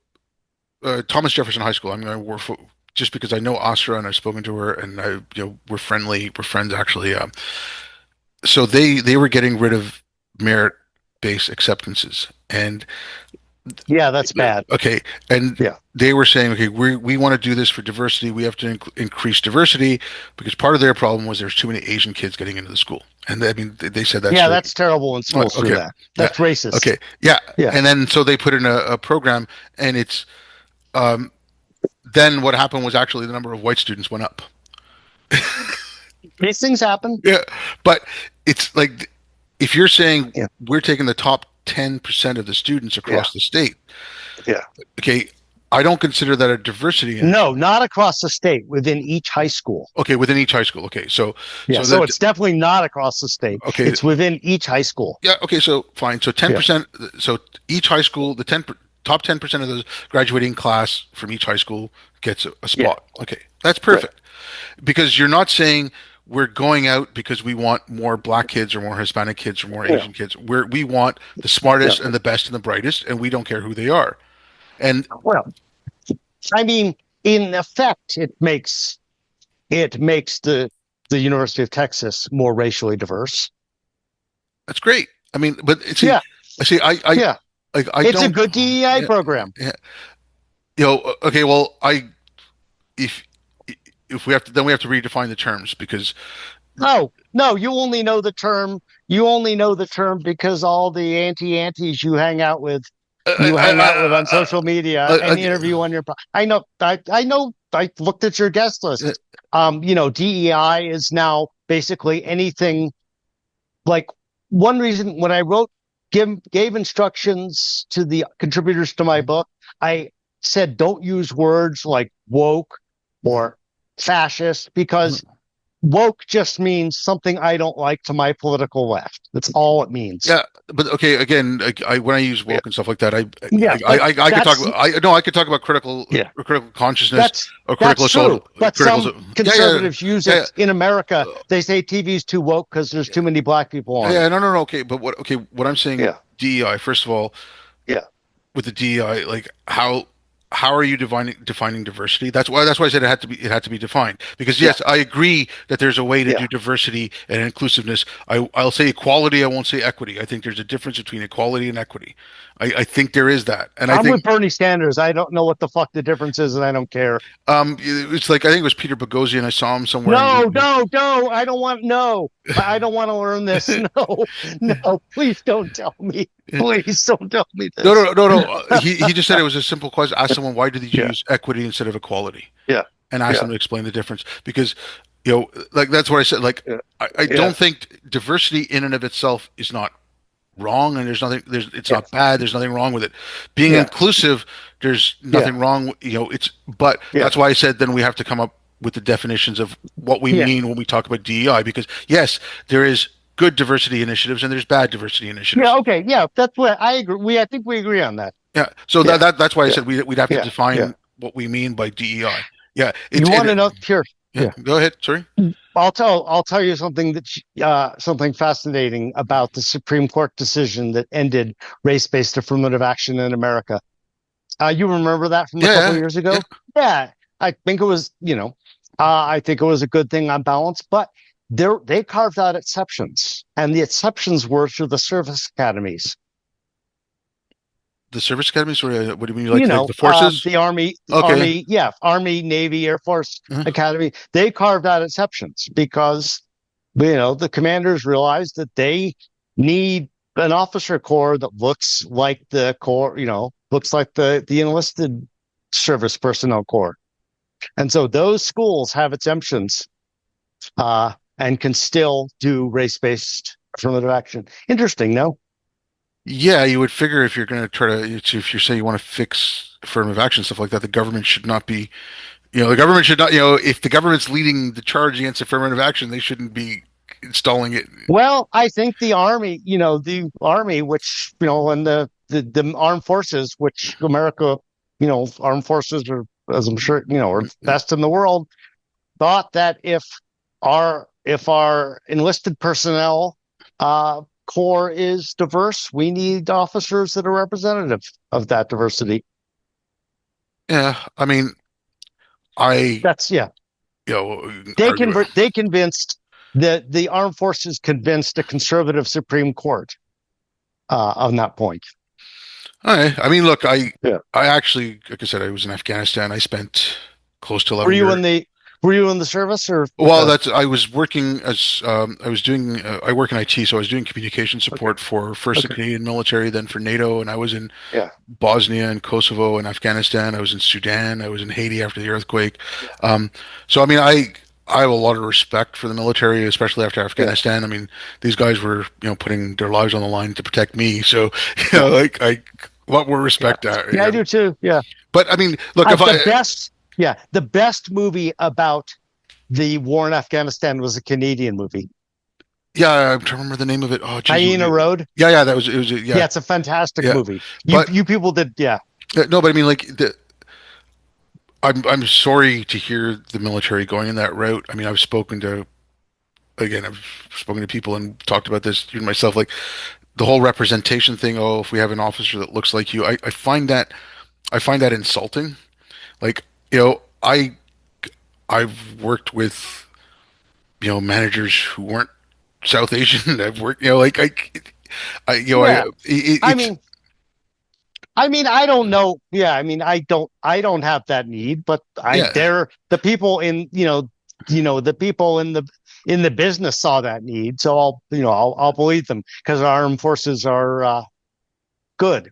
Thomas Jefferson High School. I'm going to work for just because I know Asra and I've spoken to her and we're friendly, we're friends actually. So they were getting rid of merit based acceptances, and Yeah, that's bad. Okay, and Yeah. they were saying, okay, we want to do this for diversity. We have to increase diversity because part of their problem was there's too many Asian kids getting into the school, and I mean they said that Yeah, straight. that's terrible when schools do Okay, that. yeah, That's racist. okay, yeah, Yeah. and then so they put in a program, and it's um, then what happened was actually the number of white students went up. These things happen. Yeah, but it's like if you're saying Yeah. we're taking the top 10% of the students Yeah. across the state, Yeah. okay, I don't consider that a diversity No, initiative. not across the state, within each high school. Okay, within each high school. Okay, so Yeah. so So that it's definitely not across the state. okay, It's within each high school. yeah, okay, so fine. So Yeah. 10%. So each high school, the top 10% of the graduating class from each high school gets a Yeah. spot. Okay, that's Right. perfect because you're not saying we're going out because we want more black kids or more Hispanic kids or more Yeah. Asian kids. We want the Yeah. smartest and the best and the brightest, and we don't care who they are. And Well, I mean, in effect, it makes the University of Texas more racially diverse. that's great. I mean, but see, Yeah. I see, Yeah. I It's a don't. good DEI Yeah, program. yeah. Okay, well, if if we have to, then we have to redefine the terms because No, no, you only know the term because all the anti-antis you hang out with on social media uh, and interview on your I know I looked at your guest uh, list. DEI is now basically anything like one reason when I gave instructions to the contributors to my book, I said don't use words like woke or fascist because woke just means something I don't like to my political left. That's all it means. yeah, but okay, again, when I use Yeah, woke and stuff like that, yeah, but I could talk that's about I no, I could talk about yeah, critical consciousness that's or critical that's true. social But critical. some Yeah, yeah, conservatives use yeah, it in America. They say TV's too woke because there's too many black people yeah, on it. yeah. No, no, no. Okay, but what I'm saying with Yeah, DEI, first of all, yeah, with the DEI, like how are you defining diversity? That's why I said it had to be defined. Because yeah, yes, I agree that there's a way to yeah. do diversity and inclusiveness. I'll say equality, I won't say equity. I think there's a difference between equality and equity. I think there is that. And I I'm with think Bernie Sanders. I don't know what the fuck the difference is, and I don't care. it's like I think it was Peter Boghossian. I saw him somewhere No, and no, no. I don't want no. I don't want to learn this. No, no. Please don't tell me. Please don't tell me no, this. no, no, no. He just said it was a simple question. Ask someone why did you Yeah, use equity instead of equality? yeah, And ask yeah, them to explain the difference because like that's what I said. Like yeah, I yeah, don't think diversity in and of itself is not wrong, and there's it's yeah, not bad. There's nothing wrong with it. Being yeah, inclusive, there's yeah, nothing wrong. It's but yeah, that's why I said then we have to come up with the definitions of what we yeah. mean when we talk about DEI because yes, there is good diversity initiatives and there's bad diversity Yeah, initiatives. okay, yeah, that's what I agree. I think we agree on that. Yeah, so Yeah, that's why I yeah, said we'd have to yeah, yeah. define what we mean by DEI. Yeah, You it's want to and know? Here, yeah. yeah. Go ahead. Sorry. I'll tell you something fascinating about the Supreme Court decision that ended race-based affirmative action in America. You remember that from a couple of Yeah, years yeah, ago? Yeah, I think it was, I think it was a good thing on balance, but they carved out exceptions, and the exceptions were to the service academies. the service academy. Sorry, what do you mean? Like the forces? The Okay. yeah, Army, Navy, Air Force Uh-huh. Academy. They carved out exceptions because the commanders realized that they need an officer corps that looks like the corps, looks like the enlisted service personnel corps. And so those schools have exemptions and can still do race-based affirmative action. Interesting, no? Yeah, you would figure if you're going to try to, if you say you want to fix affirmative action, stuff like that, the government should not be, the government should not, if the government's leading the charge against affirmative action, they shouldn't be installing it. Well, I think the army, which and the armed forces, which America, armed forces are, as I'm sure are best in the world, thought that if our enlisted personnel corps is diverse, we need officers that are representative of that diversity. Yeah, I mean, I, That's yeah. you know, They argue. convert. They convinced the armed forces convinced a conservative Supreme Court on that point. All right. I mean, look, Yeah. I actually, like I said, I was in Afghanistan. I spent close to Were 11 you years. in the Were you in the service or Well, that's I was working as I was doing I work in IT, so I was doing communication okay? support for first the Okay. Canadian military, then for NATO, and I was in Yeah. Bosnia and Kosovo and Afghanistan. I was in Sudan. I was in Haiti after the earthquake. Yeah. So I mean, I have a lot of respect for the military, especially after Yeah. Afghanistan. I mean, these guys were putting their lives on the line to protect me. So Yeah. like I a lot more Yeah. respect. Yeah, I do too. Yeah. But I mean, look, if The I best, yeah, the best movie about the war in Afghanistan was a Canadian movie, yeah, I'm trying to remember the name of it. Oh, geez, Hyena Road. yeah, that was it was Yeah, yeah. it's a fantastic Yeah, movie. but You people did, yeah, no, but I mean, like I'm sorry to hear the military going in that route. I mean, I've spoken to people and talked about this even myself. Like the whole representation thing. Oh, if we have an officer that looks like you, I find that insulting. Like you know, I've worked with managers who weren't South Asian. I've worked like yeah. I it's mean, I don't know. Yeah, I don't have that need, but yeah they're the people in, the people in the business saw that need, so I'll believe them because our armed forces are good,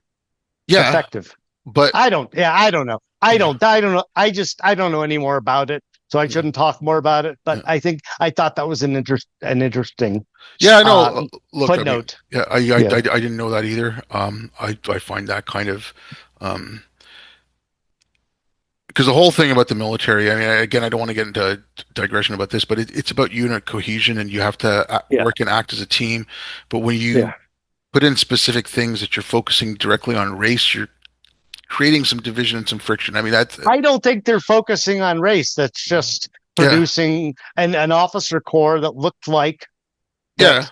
yeah, effective. but I don't know. I don't know. I don't know any more about it, so I shouldn't talk more about it. But yeah. I thought that was an interesting Yeah, I know. uh, Look, I mean, footnote. yeah, Yeah, I didn't know that either. I find that kind of, um, because the whole thing about the military, I mean, again, I don't want to get into a digression about this, but it's about unit cohesion and you have to yeah, work and act as a team. But when you yeah. put in specific things that you're focusing directly on race, you're creating some division and some friction. I mean, that's, I don't think they're focusing on race. That's just yeah, producing an officer corps that looked like yeah,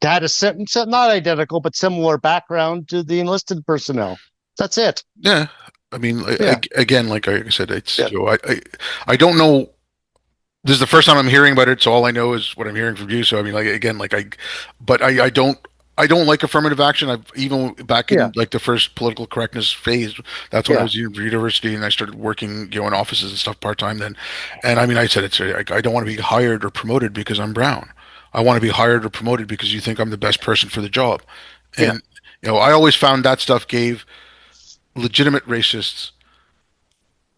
that had not identical but similar background to the enlisted personnel. That's it. yeah. I mean, Yeah, again, like I said, it's, yeah, I don't know. This is the first time I'm hearing about it, so all I know is what I'm hearing from you. So I mean, like again, but I don't like affirmative action. I've even back yeah, in like the first political correctness phase. That's when I yeah, was in university and I started working, in offices and stuff part time then. And I mean, I said I don't want to be hired or promoted because I'm brown. I want to be hired or promoted because you think I'm the best person for the job. yeah, And I always found that stuff gave legitimate racists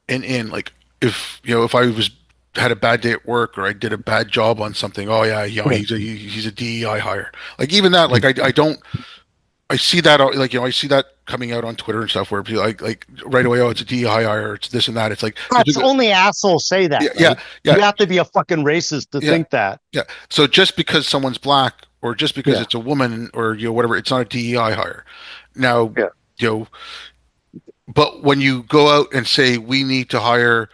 in like if I was had a bad day at work or I did a bad job on something, oh yeah, yeah. he's a DEI hire. Like even that, like I don't I see that like I see that coming out on Twitter and stuff where people like right away, oh it's a DEI hire, it's this and that. It's like just That's because, only assholes say that, yeah yeah right? yeah You have to be a fucking racist to yeah think that. yeah. So just because someone's black or just because Yeah, it's a woman or whatever, it's not a DEI hire. Now yeah, you know, but when you go out and say we need to hire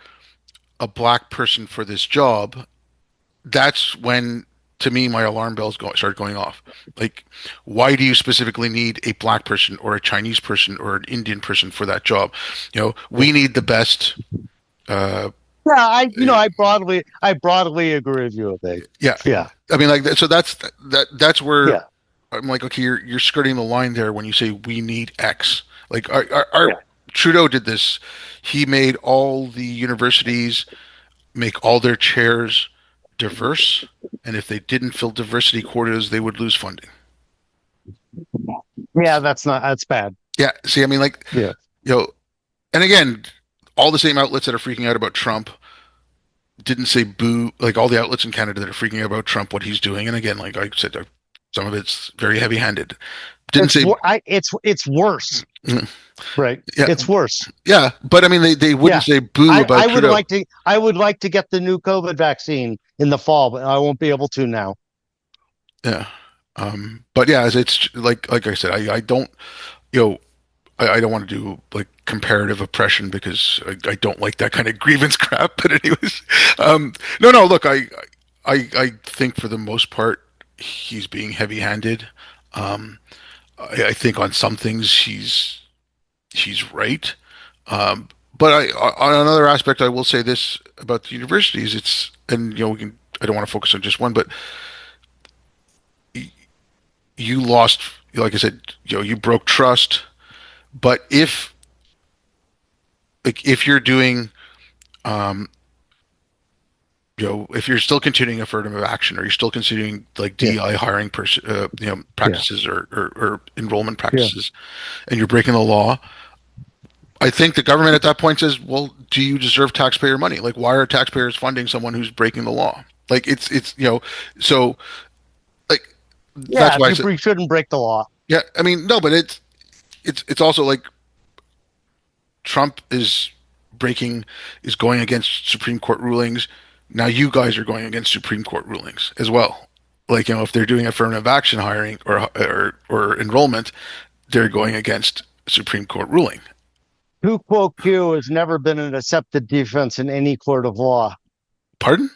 a black person for this job, that's when to me my alarm bells start going off. Like, why do you specifically need a black person or a Chinese person or an Indian person for that job? yeah. We need the best. Uh, Yeah, I broadly agree with you, I think. yeah, Yeah, I mean, like, so that's where yeah, I'm like, okay, you're skirting the line there when you say we need X. Like, our yeah. Trudeau did this. He made all the universities make all their chairs diverse, and if they didn't fill diversity quotas, they would lose funding. Yeah, that's bad. Yeah, see, I mean, like, Yeah. you know, and again, all the same outlets that are freaking out about Trump didn't say boo. Like all the outlets in Canada that are freaking out about Trump, what he's doing, and again, like I said, some of it's very heavy-handed. Didn't say, It's worse, mm, right? yeah, It's worse. yeah, but I mean, they wouldn't Yeah. say boo about Trudeau. I would like to get the new COVID vaccine in the fall, but I won't be able to now. Yeah, but yeah, it's like I said, I don't, you know, I don't want to do like comparative oppression because I don't like that kind of grievance crap. But anyways, no. Look, I think for the most part he's being heavy-handed. Um, I think on some things he's right. Um, but on another aspect, I will say this about the universities. It's and I don't want to focus on just one, but you lost, like I said, you broke trust. But if like if you're doing um, if you're still continuing affirmative action, or you're still continuing like Yeah, DEI hiring yeah, practices, or enrollment yeah. practices, and you're breaking the law, I think the government at that point says, well, do you deserve taxpayer money? Like, why are taxpayers funding someone who's breaking the law? Like, so like Yeah, that's if why I you said, shouldn't break the law. yeah, I mean, no, but it's also like Trump is going against Supreme Court rulings. Now you guys are going against Supreme Court rulings as well. Like, if they're doing affirmative action hiring, or enrollment, they're going against Supreme Court ruling. Tu quo quo has never been an accepted defense in any court of law. Pardon?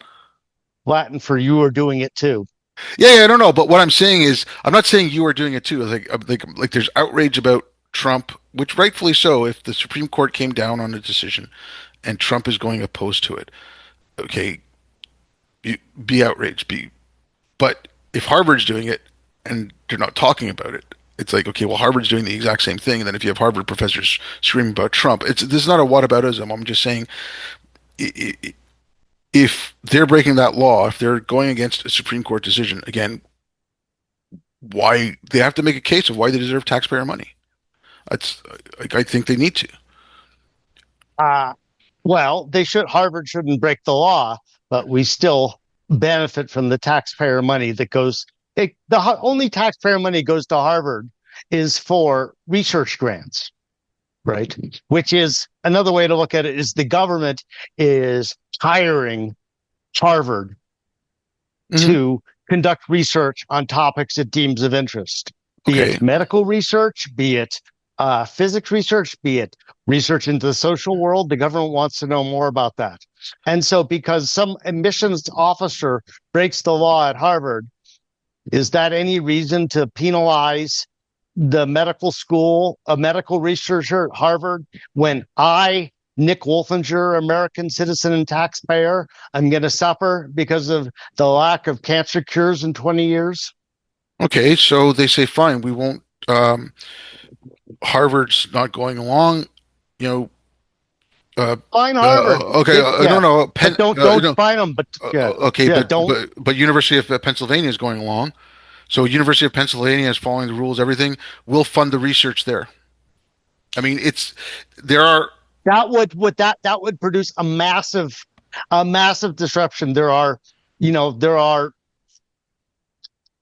Latin for you are doing it too. Yeah, I don't know. But what I'm saying is, I'm not saying you are doing it too. Like there's outrage about Trump, which rightfully so. If the Supreme Court came down on a decision and Trump is going opposed to it, okay, you, be outraged. But if Harvard's doing it and they're not talking about it, it's like, okay, well, Harvard's doing the exact same thing. And then if you have Harvard professors screaming about Trump, this is not a whataboutism. I'm just saying, if they're breaking that law, if they're going against a Supreme Court decision, again, why they have to make a case of why they deserve taxpayer money. That's like, I think they need to. Uh, well, they should. Harvard shouldn't break the law, but we still benefit from the taxpayer money that goes. Only taxpayer money goes to Harvard is for research grants, right? Which is another way to look at it is the government is hiring Harvard Hmm. to conduct research on topics it deems of interest, be Okay, it medical research, be it physics research, be it research into the social world. The government wants to know more about that. And so, because some admissions officer breaks the law at Harvard, is that any reason to penalize the medical school, a medical researcher at Harvard, when Nick Wolfinger, American citizen and taxpayer, I'm going to suffer because of the lack of cancer cures in 20 years? okay. So they say, fine, we won't. Harvard's not going along. You know. Fine, Harvard. Okay. No, Yeah, no. but don't No. fine them. But yeah, Okay, yeah, don't. but University of Pennsylvania is going along. So University of Pennsylvania is following the rules. Everything. We'll fund the research there. I mean, there are. That would produce a massive disruption. There are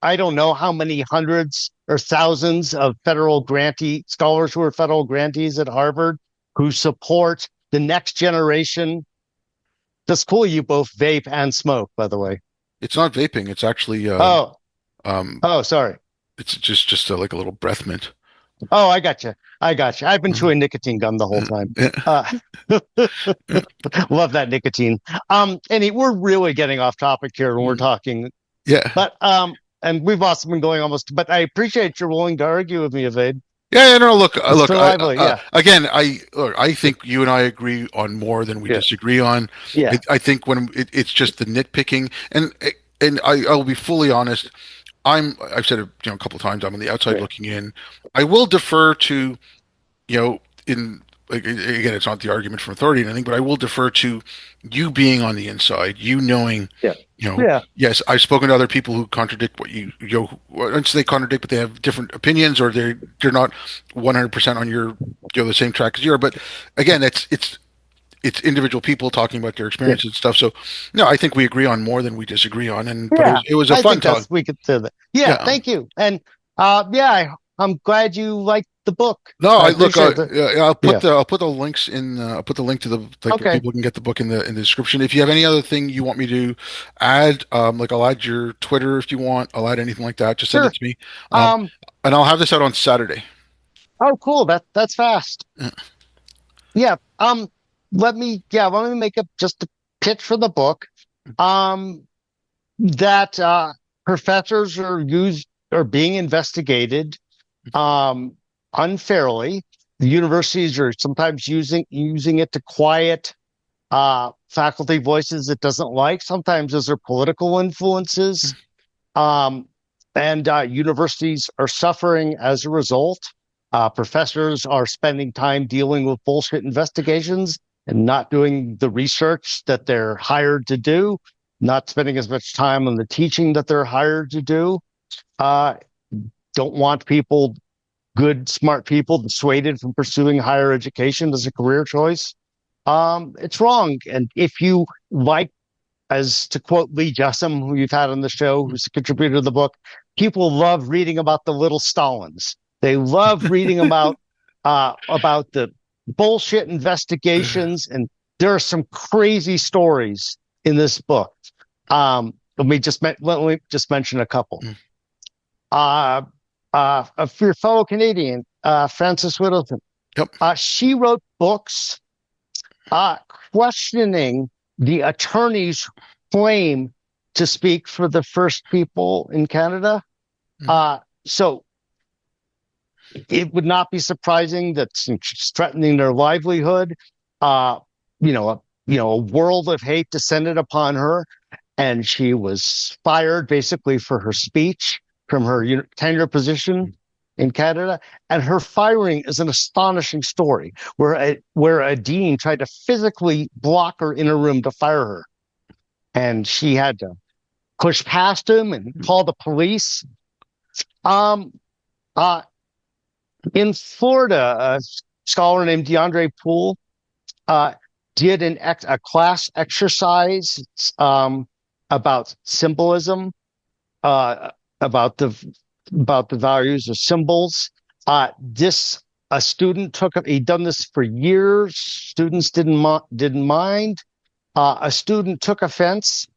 I don't know how many hundreds or thousands of federal grantee scholars who are federal grantees at Harvard who support the next generation. That's cool. You both vape and smoke, by the way. It's not vaping. It's actually Oh, um, oh, sorry. it's like a little breath mint. Oh, I got you. I got you. I've been chewing nicotine gum the whole time. Uh, love that nicotine. We're really getting off topic here when we're talking, Yeah. but and we've also been going almost. But I appreciate you're willing to argue with me, Evade. Yeah, no, look, Mr. Lively, yeah, again, I think you and I agree on more than we yeah, disagree on. yeah, I think when it's just the nitpicking, and I will be fully honest. I've said it, a couple of times. I'm on the outside yeah, looking in. I will defer to, in like, again, it's not the argument from authority or anything, but I will defer to you being on the inside, you knowing, yeah, yeah. yes, I've spoken to other people who contradict what I don't say they contradict, but they have different opinions, or they're not 100% on the same track as you are. But again, it's individual people talking about their Yeah. experiences and stuff. So no, I think we agree on more than we disagree on, but Yeah, it was a I fun think talk. we could say that. Yeah, Yeah. thank you. And yeah, I'm glad you liked the book. No, I I look. appreciate that. Yeah, Yeah. I'll put the links in. I'll put the link to the like where Okay. people can get the book in the description. If you have any other thing you want me to add, like I'll add your Twitter if you want. I'll add anything like that. Just send it Sure. to me. Um, Um. and I'll have this out on Saturday. Oh, cool. That's fast. Yeah. Yeah. Let me make up just a pitch for the book. Um. That professors are being investigated unfairly. The universities are sometimes using it to quiet faculty voices it doesn't like. Sometimes those are political influences, and universities are suffering as a result. Professors are spending time dealing with bullshit investigations and not doing the research that they're hired to do, not spending as much time on the teaching that they're hired to do. Uh, don't want people, good, smart people, dissuaded from pursuing higher education as a career choice. It's wrong. And if you like, as to quote Lee Jessam, who you've had on the show, who's a contributor to the book, people love reading about the little Stalins. They love reading about the bullshit investigations, and there are some crazy stories in this book. Let me just mention a couple. Uh, of your fellow Canadian, Frances Whittleton. Yep. She wrote books uh, questioning the attorney's claim to speak for the first people in Canada. So it would not be surprising that she's threatening their livelihood. Uh, a world of hate descended upon her, and she was fired basically for her speech from her tenure position in Canada. And her firing is an astonishing story where a dean tried to physically block her in a room to fire her. And she had to push past him and call the police. Um, uh, in Florida, a scholar named DeAndre Poole uh, did a class exercise about symbolism, uh, about the values of symbols. This a student took he'd done this for years. Students didn't mind. A student took offense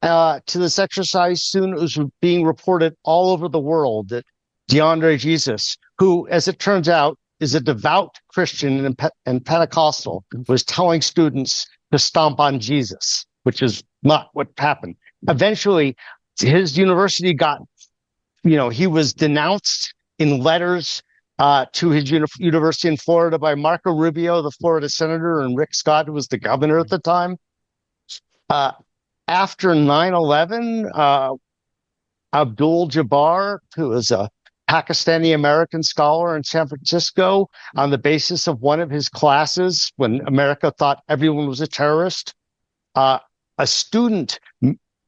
to this exercise. Soon it was being reported all over the world that DeAndre Jesus, who, as it turns out, is a devout Christian and Pentecostal, was telling students to stomp on Jesus, which is not what happened. Eventually, his university he was denounced in letters to his university in Florida by Marco Rubio, the Florida senator, and Rick Scott, who was the governor at the time. After 9/11, Abdul Jabbar, who was a Pakistani American scholar in San Francisco, on the basis of one of his classes, when America thought everyone was a terrorist, a student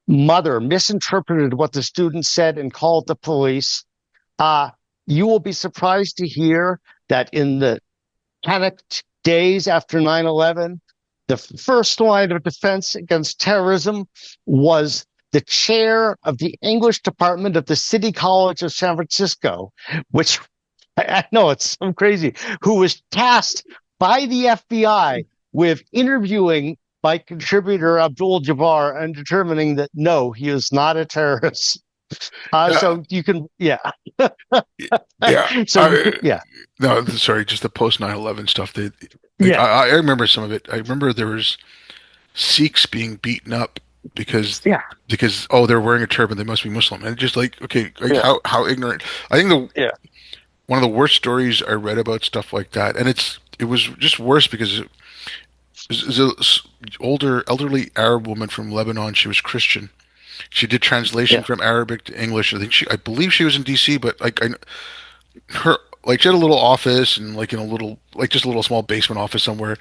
mother misinterpreted what the student said and called the police. You will be surprised to hear that in the panicked days after 9/11, the first line of defense against terrorism was the chair of the English department of the City College of San Francisco, which I know it's so crazy, who was tasked by the FBI with interviewing my contributor Abdul Jabbar and determining that no, he is not a terrorist. Uh, So you can, yeah. yeah. So you can, yeah, No, sorry, just the post 9/11 stuff. Like, yeah, I remember some of it. I remember there was Sikhs being beaten up because yeah, they're wearing a turban, they must be Muslim, and just like, okay, like yeah, how ignorant. I think the yeah, one of the worst stories I read about stuff like that, and it was just worse because it was a elderly Arab woman from Lebanon. She was Christian. She did translation yeah, from Arabic to English. I believe she was in DC, but like her, like she had a little office and like in a little, like just a little small basement office somewhere.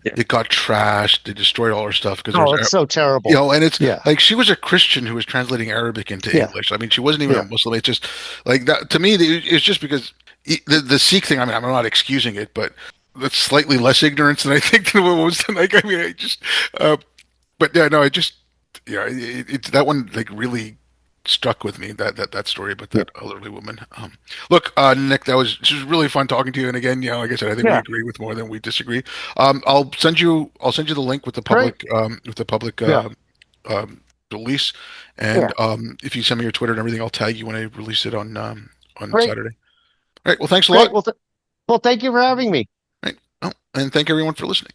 yeah. It got trashed. They destroyed all her stuff because there was, Oh, it's so terrible. and it's Yeah, like she was a Christian who was translating Arabic into yeah, English. I mean, she wasn't even a yeah, Muslim. It's just like that to me. It's just because the Sikh thing. I mean, I'm not excusing it, but that's slightly less ignorance than I think than what was like. I mean, uh, but yeah, no, it's that one like really stuck with me, that story about yeah, that elderly woman. Look, Nick, this was really fun talking to you. And again, like I said, I think we yeah. agree with more than we disagree. I'll send you the link Great. with the public Yeah, release, and yeah. if you send me your Twitter and everything, I'll tag you when I release it on Great, Saturday. All right. Well, thanks a great. lot. Well, thank you for having me. Right. Oh, and thank everyone for listening.